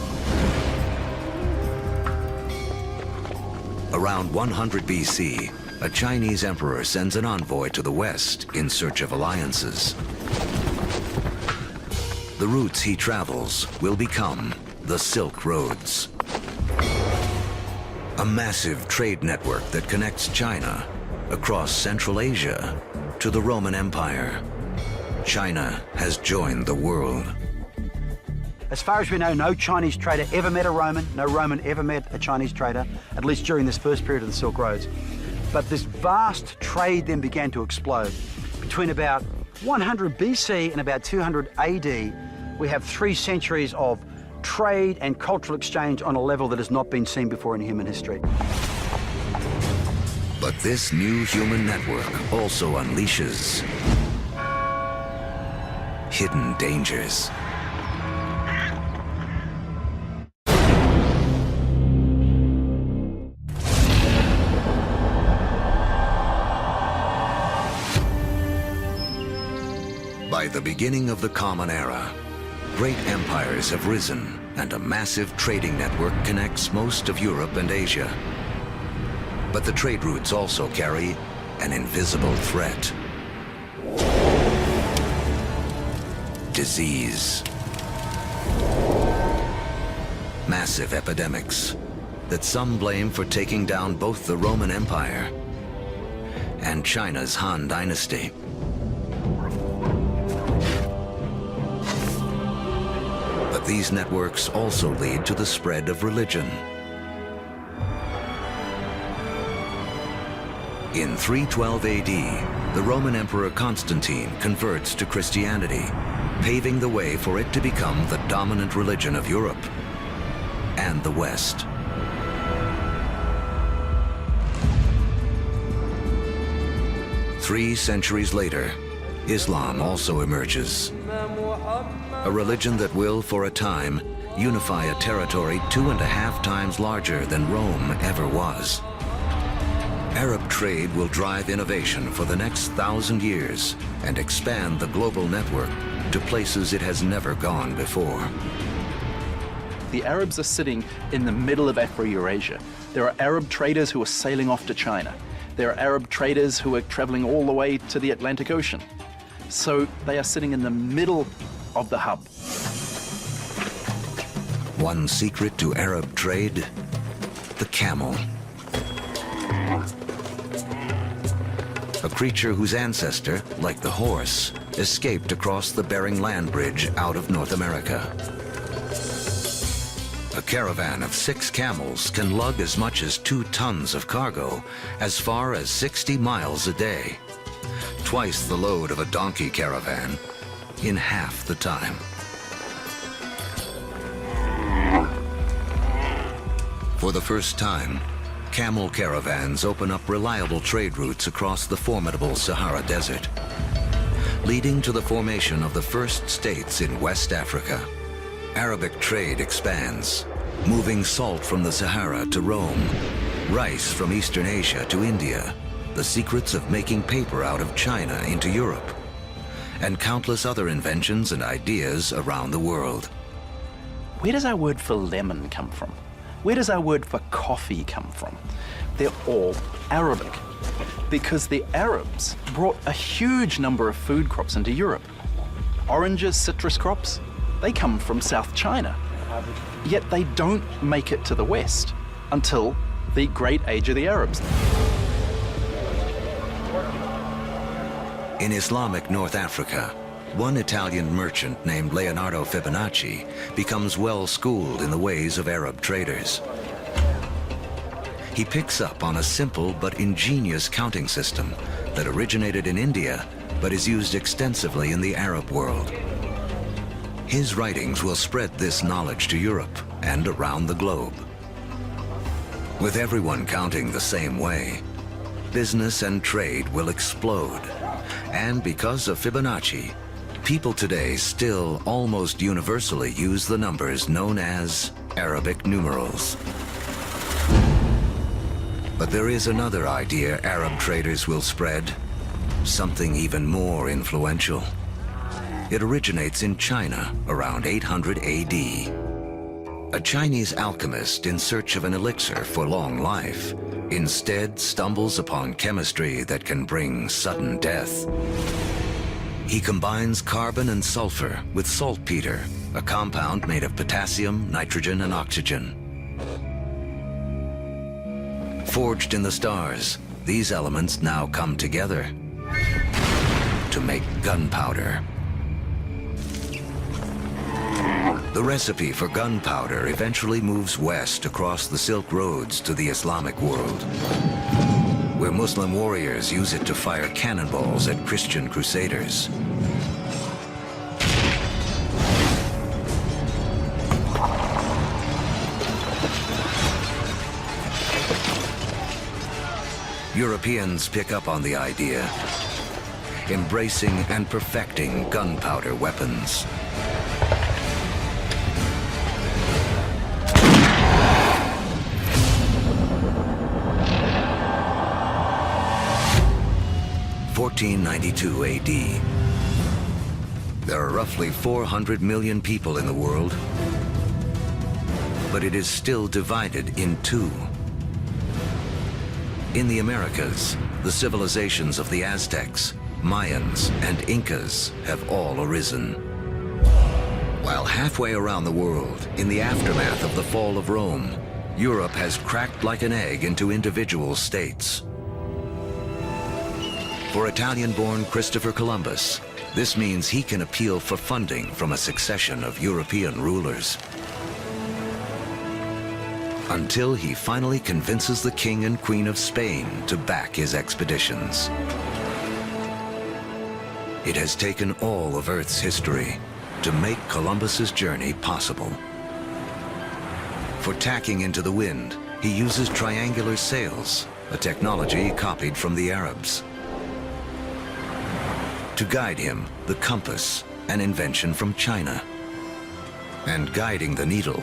Around 100 BC, a Chinese emperor sends an envoy to the west in search of alliances. The routes he travels will become the Silk Roads, a massive trade network that connects China across Central Asia to the Roman Empire. China has joined the world. As far as we know, no Chinese trader ever met a Roman, no Roman ever met a Chinese trader, at least during this first period of the Silk Roads. But this vast trade then began to explode. Between about 100 BC and about 200 AD, we have 3 centuries of trade and cultural exchange on a level that has not been seen before in human history. But this new human network also unleashes hidden dangers. By the beginning of the Common Era, great empires have risen and a massive trading network connects most of Europe and Asia. But the trade routes also carry an invisible threat. Disease. Massive epidemics that some blame for taking down both the Roman Empire and China's Han Dynasty. But these networks also lead to the spread of religion. In 312 AD, the Roman Emperor Constantine converts to Christianity, paving the way for it to become the dominant religion of Europe and the West. Three centuries later, Islam also emerges. A religion that will, for a time, unify a territory 2.5 times larger than Rome ever was. Arab trade will drive innovation for the next 1,000 years and expand the global network to places it has never gone before. The Arabs are sitting in the middle of Afro-Eurasia. There are Arab traders who are sailing off to China. There are Arab traders who are traveling all the way to the Atlantic Ocean. So they are sitting in the middle of the hub. One secret to Arab trade: the camel. A creature whose ancestor, like the horse, escaped across the Bering Land Bridge out of North America. A caravan of 6 camels can lug as much as 2 tons of cargo as far as 60 miles a day, twice the load of a donkey caravan in half the time. For the first time, camel caravans open up reliable trade routes across the formidable Sahara Desert, leading to the formation of the first states in West Africa. Arabic trade expands, moving salt from the Sahara to Rome, rice from Eastern Asia to India, the secrets of making paper out of China into Europe, and countless other inventions and ideas around the world. Where does our word for lemon come from? Where does our word for coffee come from? They're all Arabic, because the Arabs brought a huge number of food crops into Europe. Oranges, citrus crops, they come from South China. Yet they don't make it to the West until the Great Age of the Arabs. In Islamic North Africa, one Italian merchant named Leonardo Fibonacci becomes well-schooled in the ways of Arab traders. He picks up on a simple but ingenious counting system that originated in India but is used extensively in the Arab world. His writings will spread this knowledge to Europe and around the globe. With everyone counting the same way, business and trade will explode. And because of Fibonacci, people today still almost universally use the numbers known as Arabic numerals. But there is another idea Arab traders will spread, something even more influential. It originates in China around 800 AD. A Chinese alchemist in search of an elixir for long life instead stumbles upon chemistry that can bring sudden death. He combines carbon and sulfur with saltpeter, a compound made of potassium, nitrogen, and oxygen. Forged in the stars, these elements now come together to make gunpowder. The recipe for gunpowder eventually moves west across the Silk Roads to the Islamic world, where Muslim warriors use it to fire cannonballs at Christian crusaders. Europeans pick up on the idea, embracing and perfecting gunpowder weapons. In 1492 AD. There are roughly 400 million people in the world, but it is still divided in two. In the Americas, the civilizations of the Aztecs, Mayans, and Incas have all arisen. While halfway around the world, in the aftermath of the fall of Rome, Europe has cracked like an egg into individual states. For Italian-born Christopher Columbus, this means he can appeal for funding from a succession of European rulers, until he finally convinces the King and Queen of Spain to back his expeditions. It has taken all of Earth's history to make Columbus's journey possible. For tacking into the wind, he uses triangular sails, a technology copied from the Arabs. To guide him, the compass, an invention from China. And guiding the needle,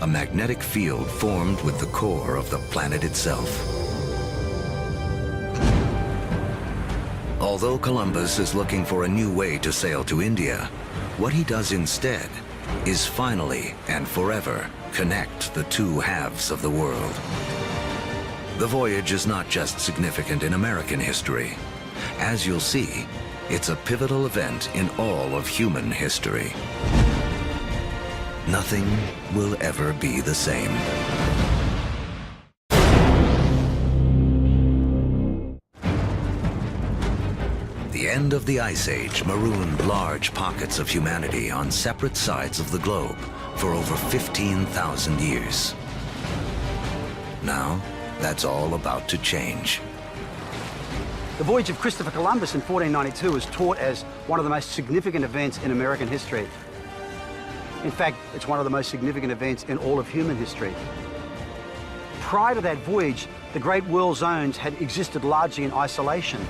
a magnetic field formed with the core of the planet itself. Although Columbus is looking for a new way to sail to India, what he does instead is finally and forever connect the two halves of the world. The voyage is not just significant in American history. As you'll see, it's a pivotal event in all of human history. Nothing will ever be the same. The end of the Ice Age marooned large pockets of humanity on separate sides of the globe for over 15,000 years. Now, that's all about to change. The voyage of Christopher Columbus in 1492 is taught as one of the most significant events in American history. In fact, it's one of the most significant events in all of human history. prior to that voyage, the Great World Zones had existed largely in isolation.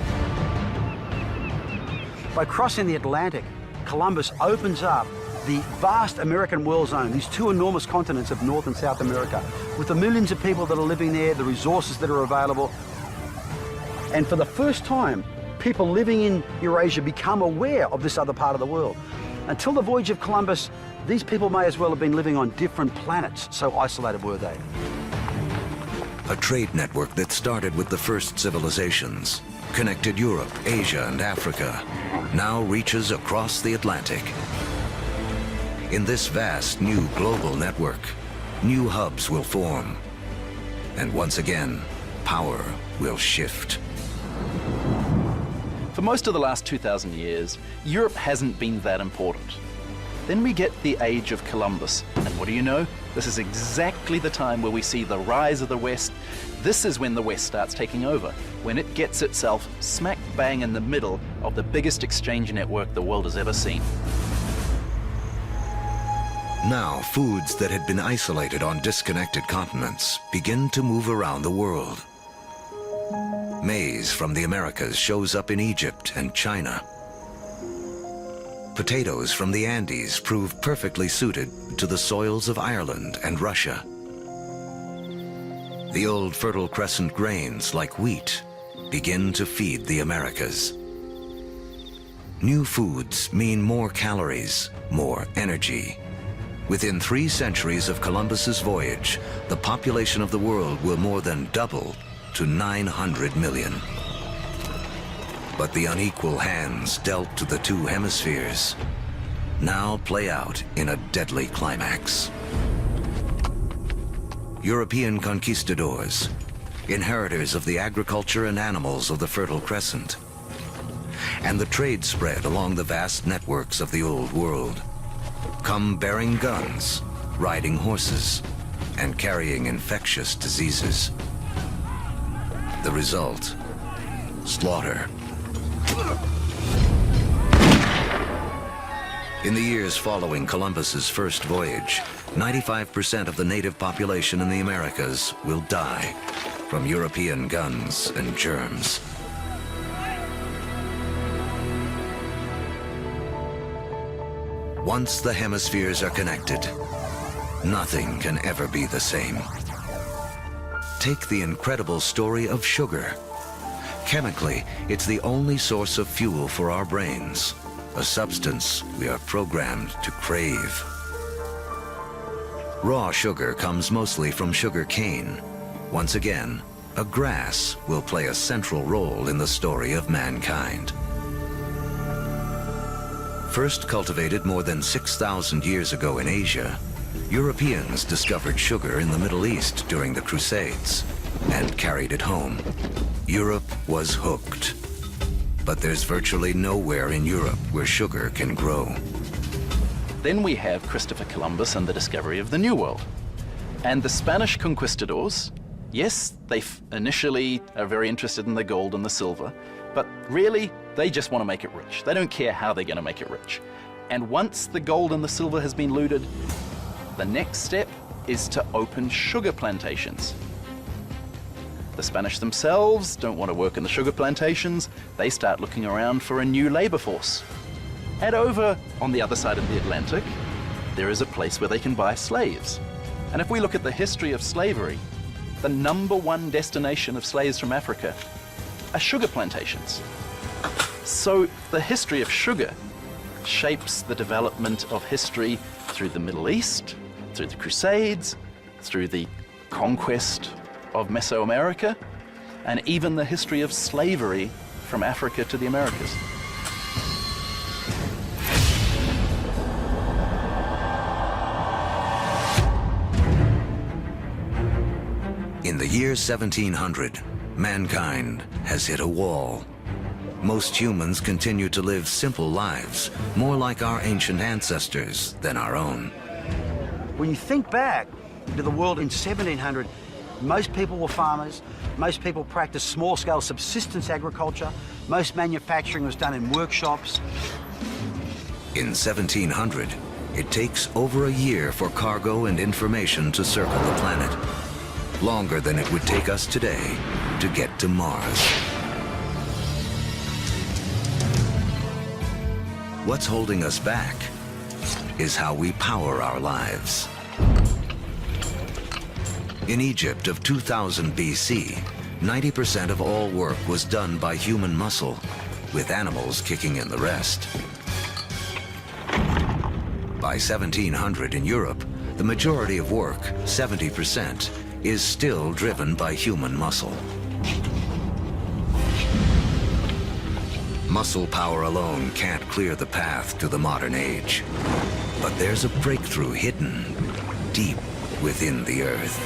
By crossing the Atlantic, Columbus opens up the vast American world zone, these two enormous continents of North and South America, with the millions of people that are living there, the resources that are available. And for the first time, people living in Eurasia become aware of this other part of the world. Until the voyage of Columbus, these people may as well have been living on different planets, so isolated were they. A trade network that started with the first civilizations, connected Europe, Asia, and Africa, now reaches across the Atlantic. In this vast new global network, new hubs will form. And once again, power will shift. For most of the last 2,000 years, Europe hasn't been that important. Then we get the age of Columbus, and what do you know? This is exactly the time where we see the rise of the West. This is when the West starts taking over, when it gets itself smack bang in the middle of the biggest exchange network the world has ever seen. Now, foods that had been isolated on disconnected continents begin to move around the world. Maize from the Americas shows up in Egypt and China. Potatoes from the Andes prove perfectly suited to the soils of Ireland and Russia. The old Fertile Crescent grains, like wheat, begin to feed the Americas. New foods mean more calories, more energy. Within 3 centuries of Columbus's voyage, the population of the world will more than double to 900 million. But the unequal hands dealt to the 2 hemispheres now play out in a deadly climax. European conquistadors, inheritors of the agriculture and animals of the Fertile Crescent, and the trade spread along the vast networks of the Old World, come bearing guns, riding horses, and carrying infectious diseases. The result, slaughter. In the years following Columbus's first voyage, 95% of the native population in the Americas will die from European guns and germs. Once the hemispheres are connected, nothing can ever be the same. Take the incredible story of sugar. Chemically, it's the only source of fuel for our brains, a substance we are programmed to crave. Raw sugar comes mostly from sugar cane. Once again, a grass will play a central role in the story of mankind. First cultivated more than 6,000 years ago in Asia, Europeans discovered sugar in the Middle East during the Crusades and carried it home. Europe was hooked. But there's virtually nowhere in Europe where sugar can grow. Then we have Christopher Columbus and the discovery of the New World. And the Spanish conquistadors, yes, they initially are very interested in the gold and the silver, but really, they just want to make it rich. They don't care how they're going to make it rich. And once the gold and the silver has been looted, the next step is to open sugar plantations. The Spanish themselves don't want to work in the sugar plantations. They start looking around for a new labor force. And over on the other side of the Atlantic, there is a place where they can buy slaves. And if we look at the history of slavery, the #1 destination of slaves from Africa are sugar plantations. So the history of sugar shapes the development of history through the Middle East, through the Crusades, through the conquest of Mesoamerica, and even the history of slavery from Africa to the Americas. In the year 1700, mankind has hit a wall. Most humans continue to live simple lives, more like our ancient ancestors than our own. When you think back to the world in 1700, most people were farmers, most people practiced small-scale subsistence agriculture, most manufacturing was done in workshops. In 1700, it takes over a year for cargo and information to circle the planet. longer than it would take us today to get to Mars. What's holding us back is how we power our lives. In Egypt of 2000 BC, 90% of all work was done by human muscle, with animals kicking in the rest. By 1700 in Europe, the majority of work, 70%, is still driven by human muscle. Muscle power alone can't clear the path to the modern age. But there's a breakthrough hidden deep within the Earth.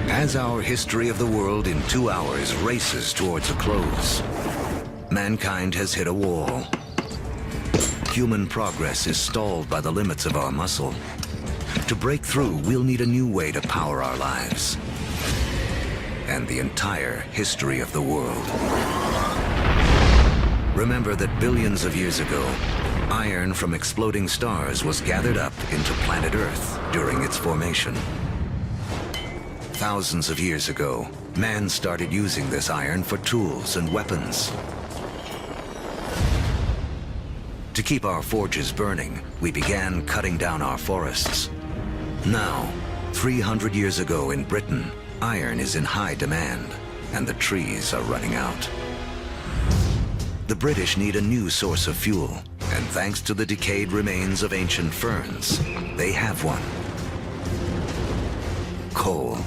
As our history of the world in 2 hours races towards a close, mankind has hit a wall. Human progress is stalled by the limits of our muscle. To break through, we'll need a new way to power our lives and the entire history of the world. Remember that billions of years ago, iron from exploding stars was gathered up into planet Earth during its formation. Thousands of years ago, man started using this iron for tools and weapons. To keep our forges burning, we began cutting down our forests. Now, 300 years ago in Britain, iron is in high demand, and the trees are running out. The British need a new source of fuel, and thanks to the decayed remains of ancient ferns, they have one. Coal.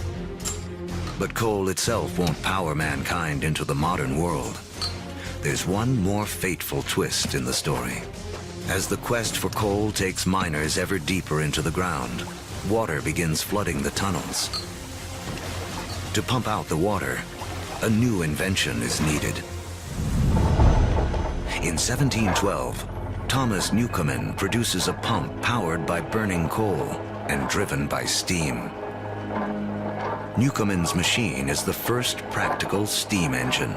But coal itself won't power mankind into the modern world. There's one more fateful twist in the story. As the quest for coal takes miners ever deeper into the ground, water begins flooding the tunnels. To pump out the water, a new invention is needed. In 1712, Thomas Newcomen produces a pump powered by burning coal and driven by steam. Newcomen's machine is the first practical steam engine.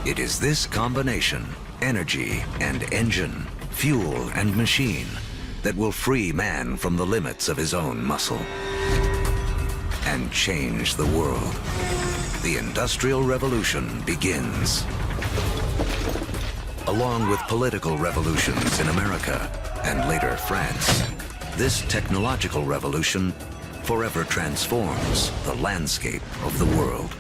It is this combination, energy and engine, fuel and machine, that will free man from the limits of his own muscle and change the world. The Industrial Revolution begins. Along with political revolutions in America and later France, this technological revolution forever transforms the landscape of the world.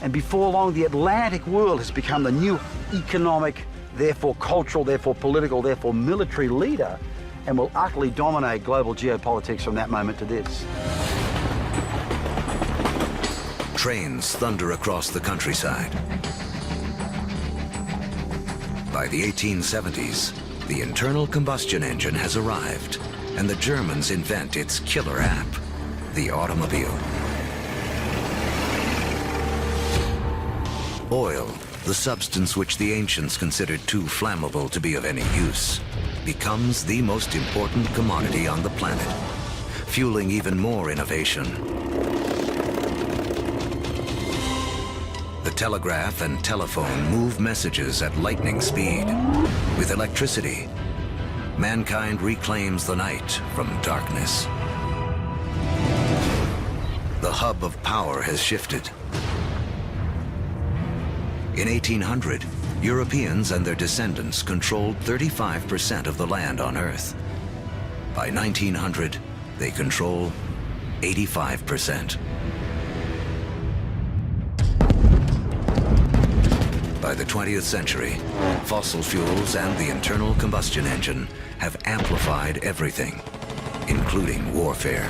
And before long, the Atlantic world has become the new economic, therefore cultural, therefore political, therefore military leader, and will utterly dominate global geopolitics from that moment to this. Trains thunder across the countryside. By the 1870s, the internal combustion engine has arrived, and the Germans invent its killer app, the automobile. Oil, the substance which the ancients considered too flammable to be of any use, becomes the most important commodity on the planet, fueling even more innovation. The telegraph and telephone move messages at lightning speed. With electricity, mankind reclaims the night from darkness. The hub of power has shifted. In 1800, Europeans and their descendants controlled 35% of the land on Earth. By 1900, they control 85%. By the 20th century, fossil fuels and the internal combustion engine have amplified everything, including warfare.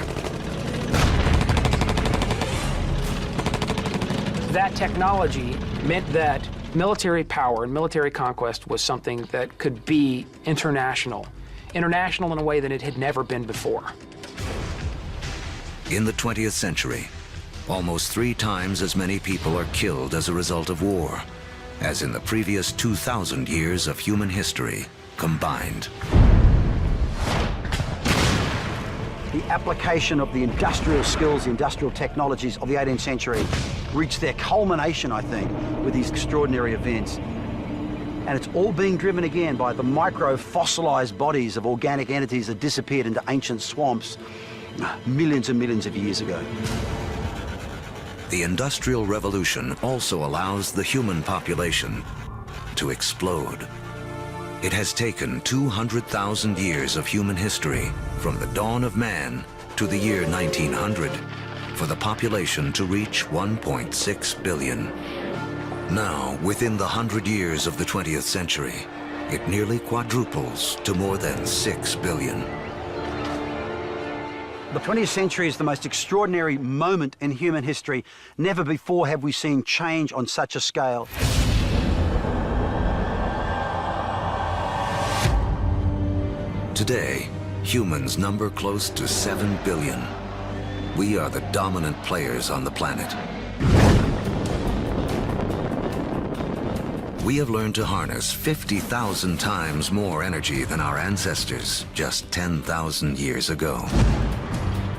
That technology meant that military power and military conquest was something that could be international in a way that it had never been before. In the 20th century, almost 3 times as many people are killed as a result of war as in the previous 2,000 years of human history combined. The application of the industrial skills, the industrial technologies of the 18th century reached their culmination, I think, with these extraordinary events. And it's all being driven again by the micro-fossilized bodies of organic entities that disappeared into ancient swamps millions and millions of years ago. The Industrial Revolution also allows the human population to explode. It has taken 200,000 years of human history, from the dawn of man to the year 1900, for the population to reach 1.6 billion. Now, within the 100 years of the 20th century, it nearly quadruples to more than 6 billion. The 20th century is the most extraordinary moment in human history. Never before have we seen change on such a scale. Today, humans number close to 7 billion. We are the dominant players on the planet. We have learned to harness 50,000 times more energy than our ancestors just 10,000 years ago.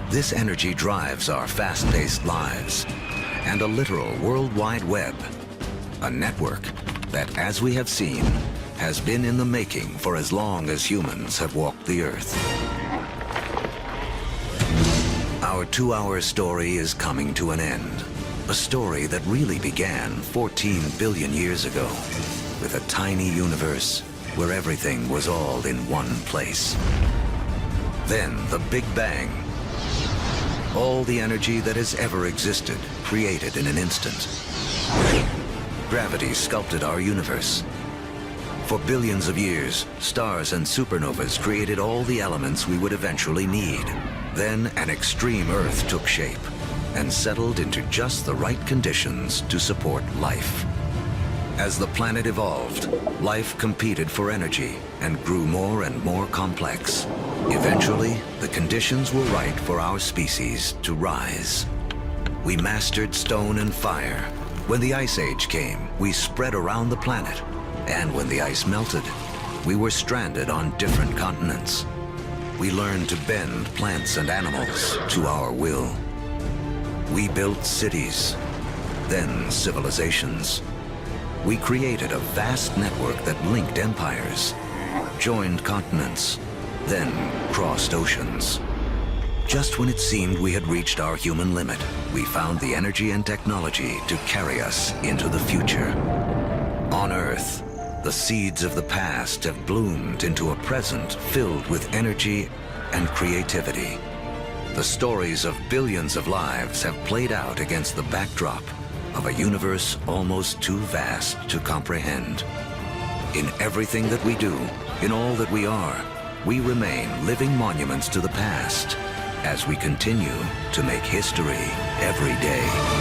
This energy drives our fast-paced lives and a literal worldwide web, a network that, as we have seen, has been in the making for as long as humans have walked the Earth. Our 2-hour story is coming to an end. A story that really began 14 billion years ago with a tiny universe where everything was all in one place. Then the Big Bang. All the energy that has ever existed created in an instant. Gravity sculpted our universe. For billions of years, stars and supernovas created all the elements we would eventually need. Then an extreme Earth took shape and settled into just the right conditions to support life. As the planet evolved, life competed for energy and grew more and more complex. Eventually, the conditions were right for our species to rise. We mastered stone and fire. When the Ice Age came, we spread around the planet. And when the ice melted, we were stranded on different continents. We learned to bend plants and animals to our will. We built cities, then civilizations. We created a vast network that linked empires, joined continents, then crossed oceans. Just when it seemed we had reached our human limit, we found the energy and technology to carry us into the future. On Earth, the seeds of the past have bloomed into a present filled with energy and creativity. The stories of billions of lives have played out against the backdrop of a universe almost too vast to comprehend. In everything that we do, in all that we are, we remain living monuments to the past as we continue to make history every day.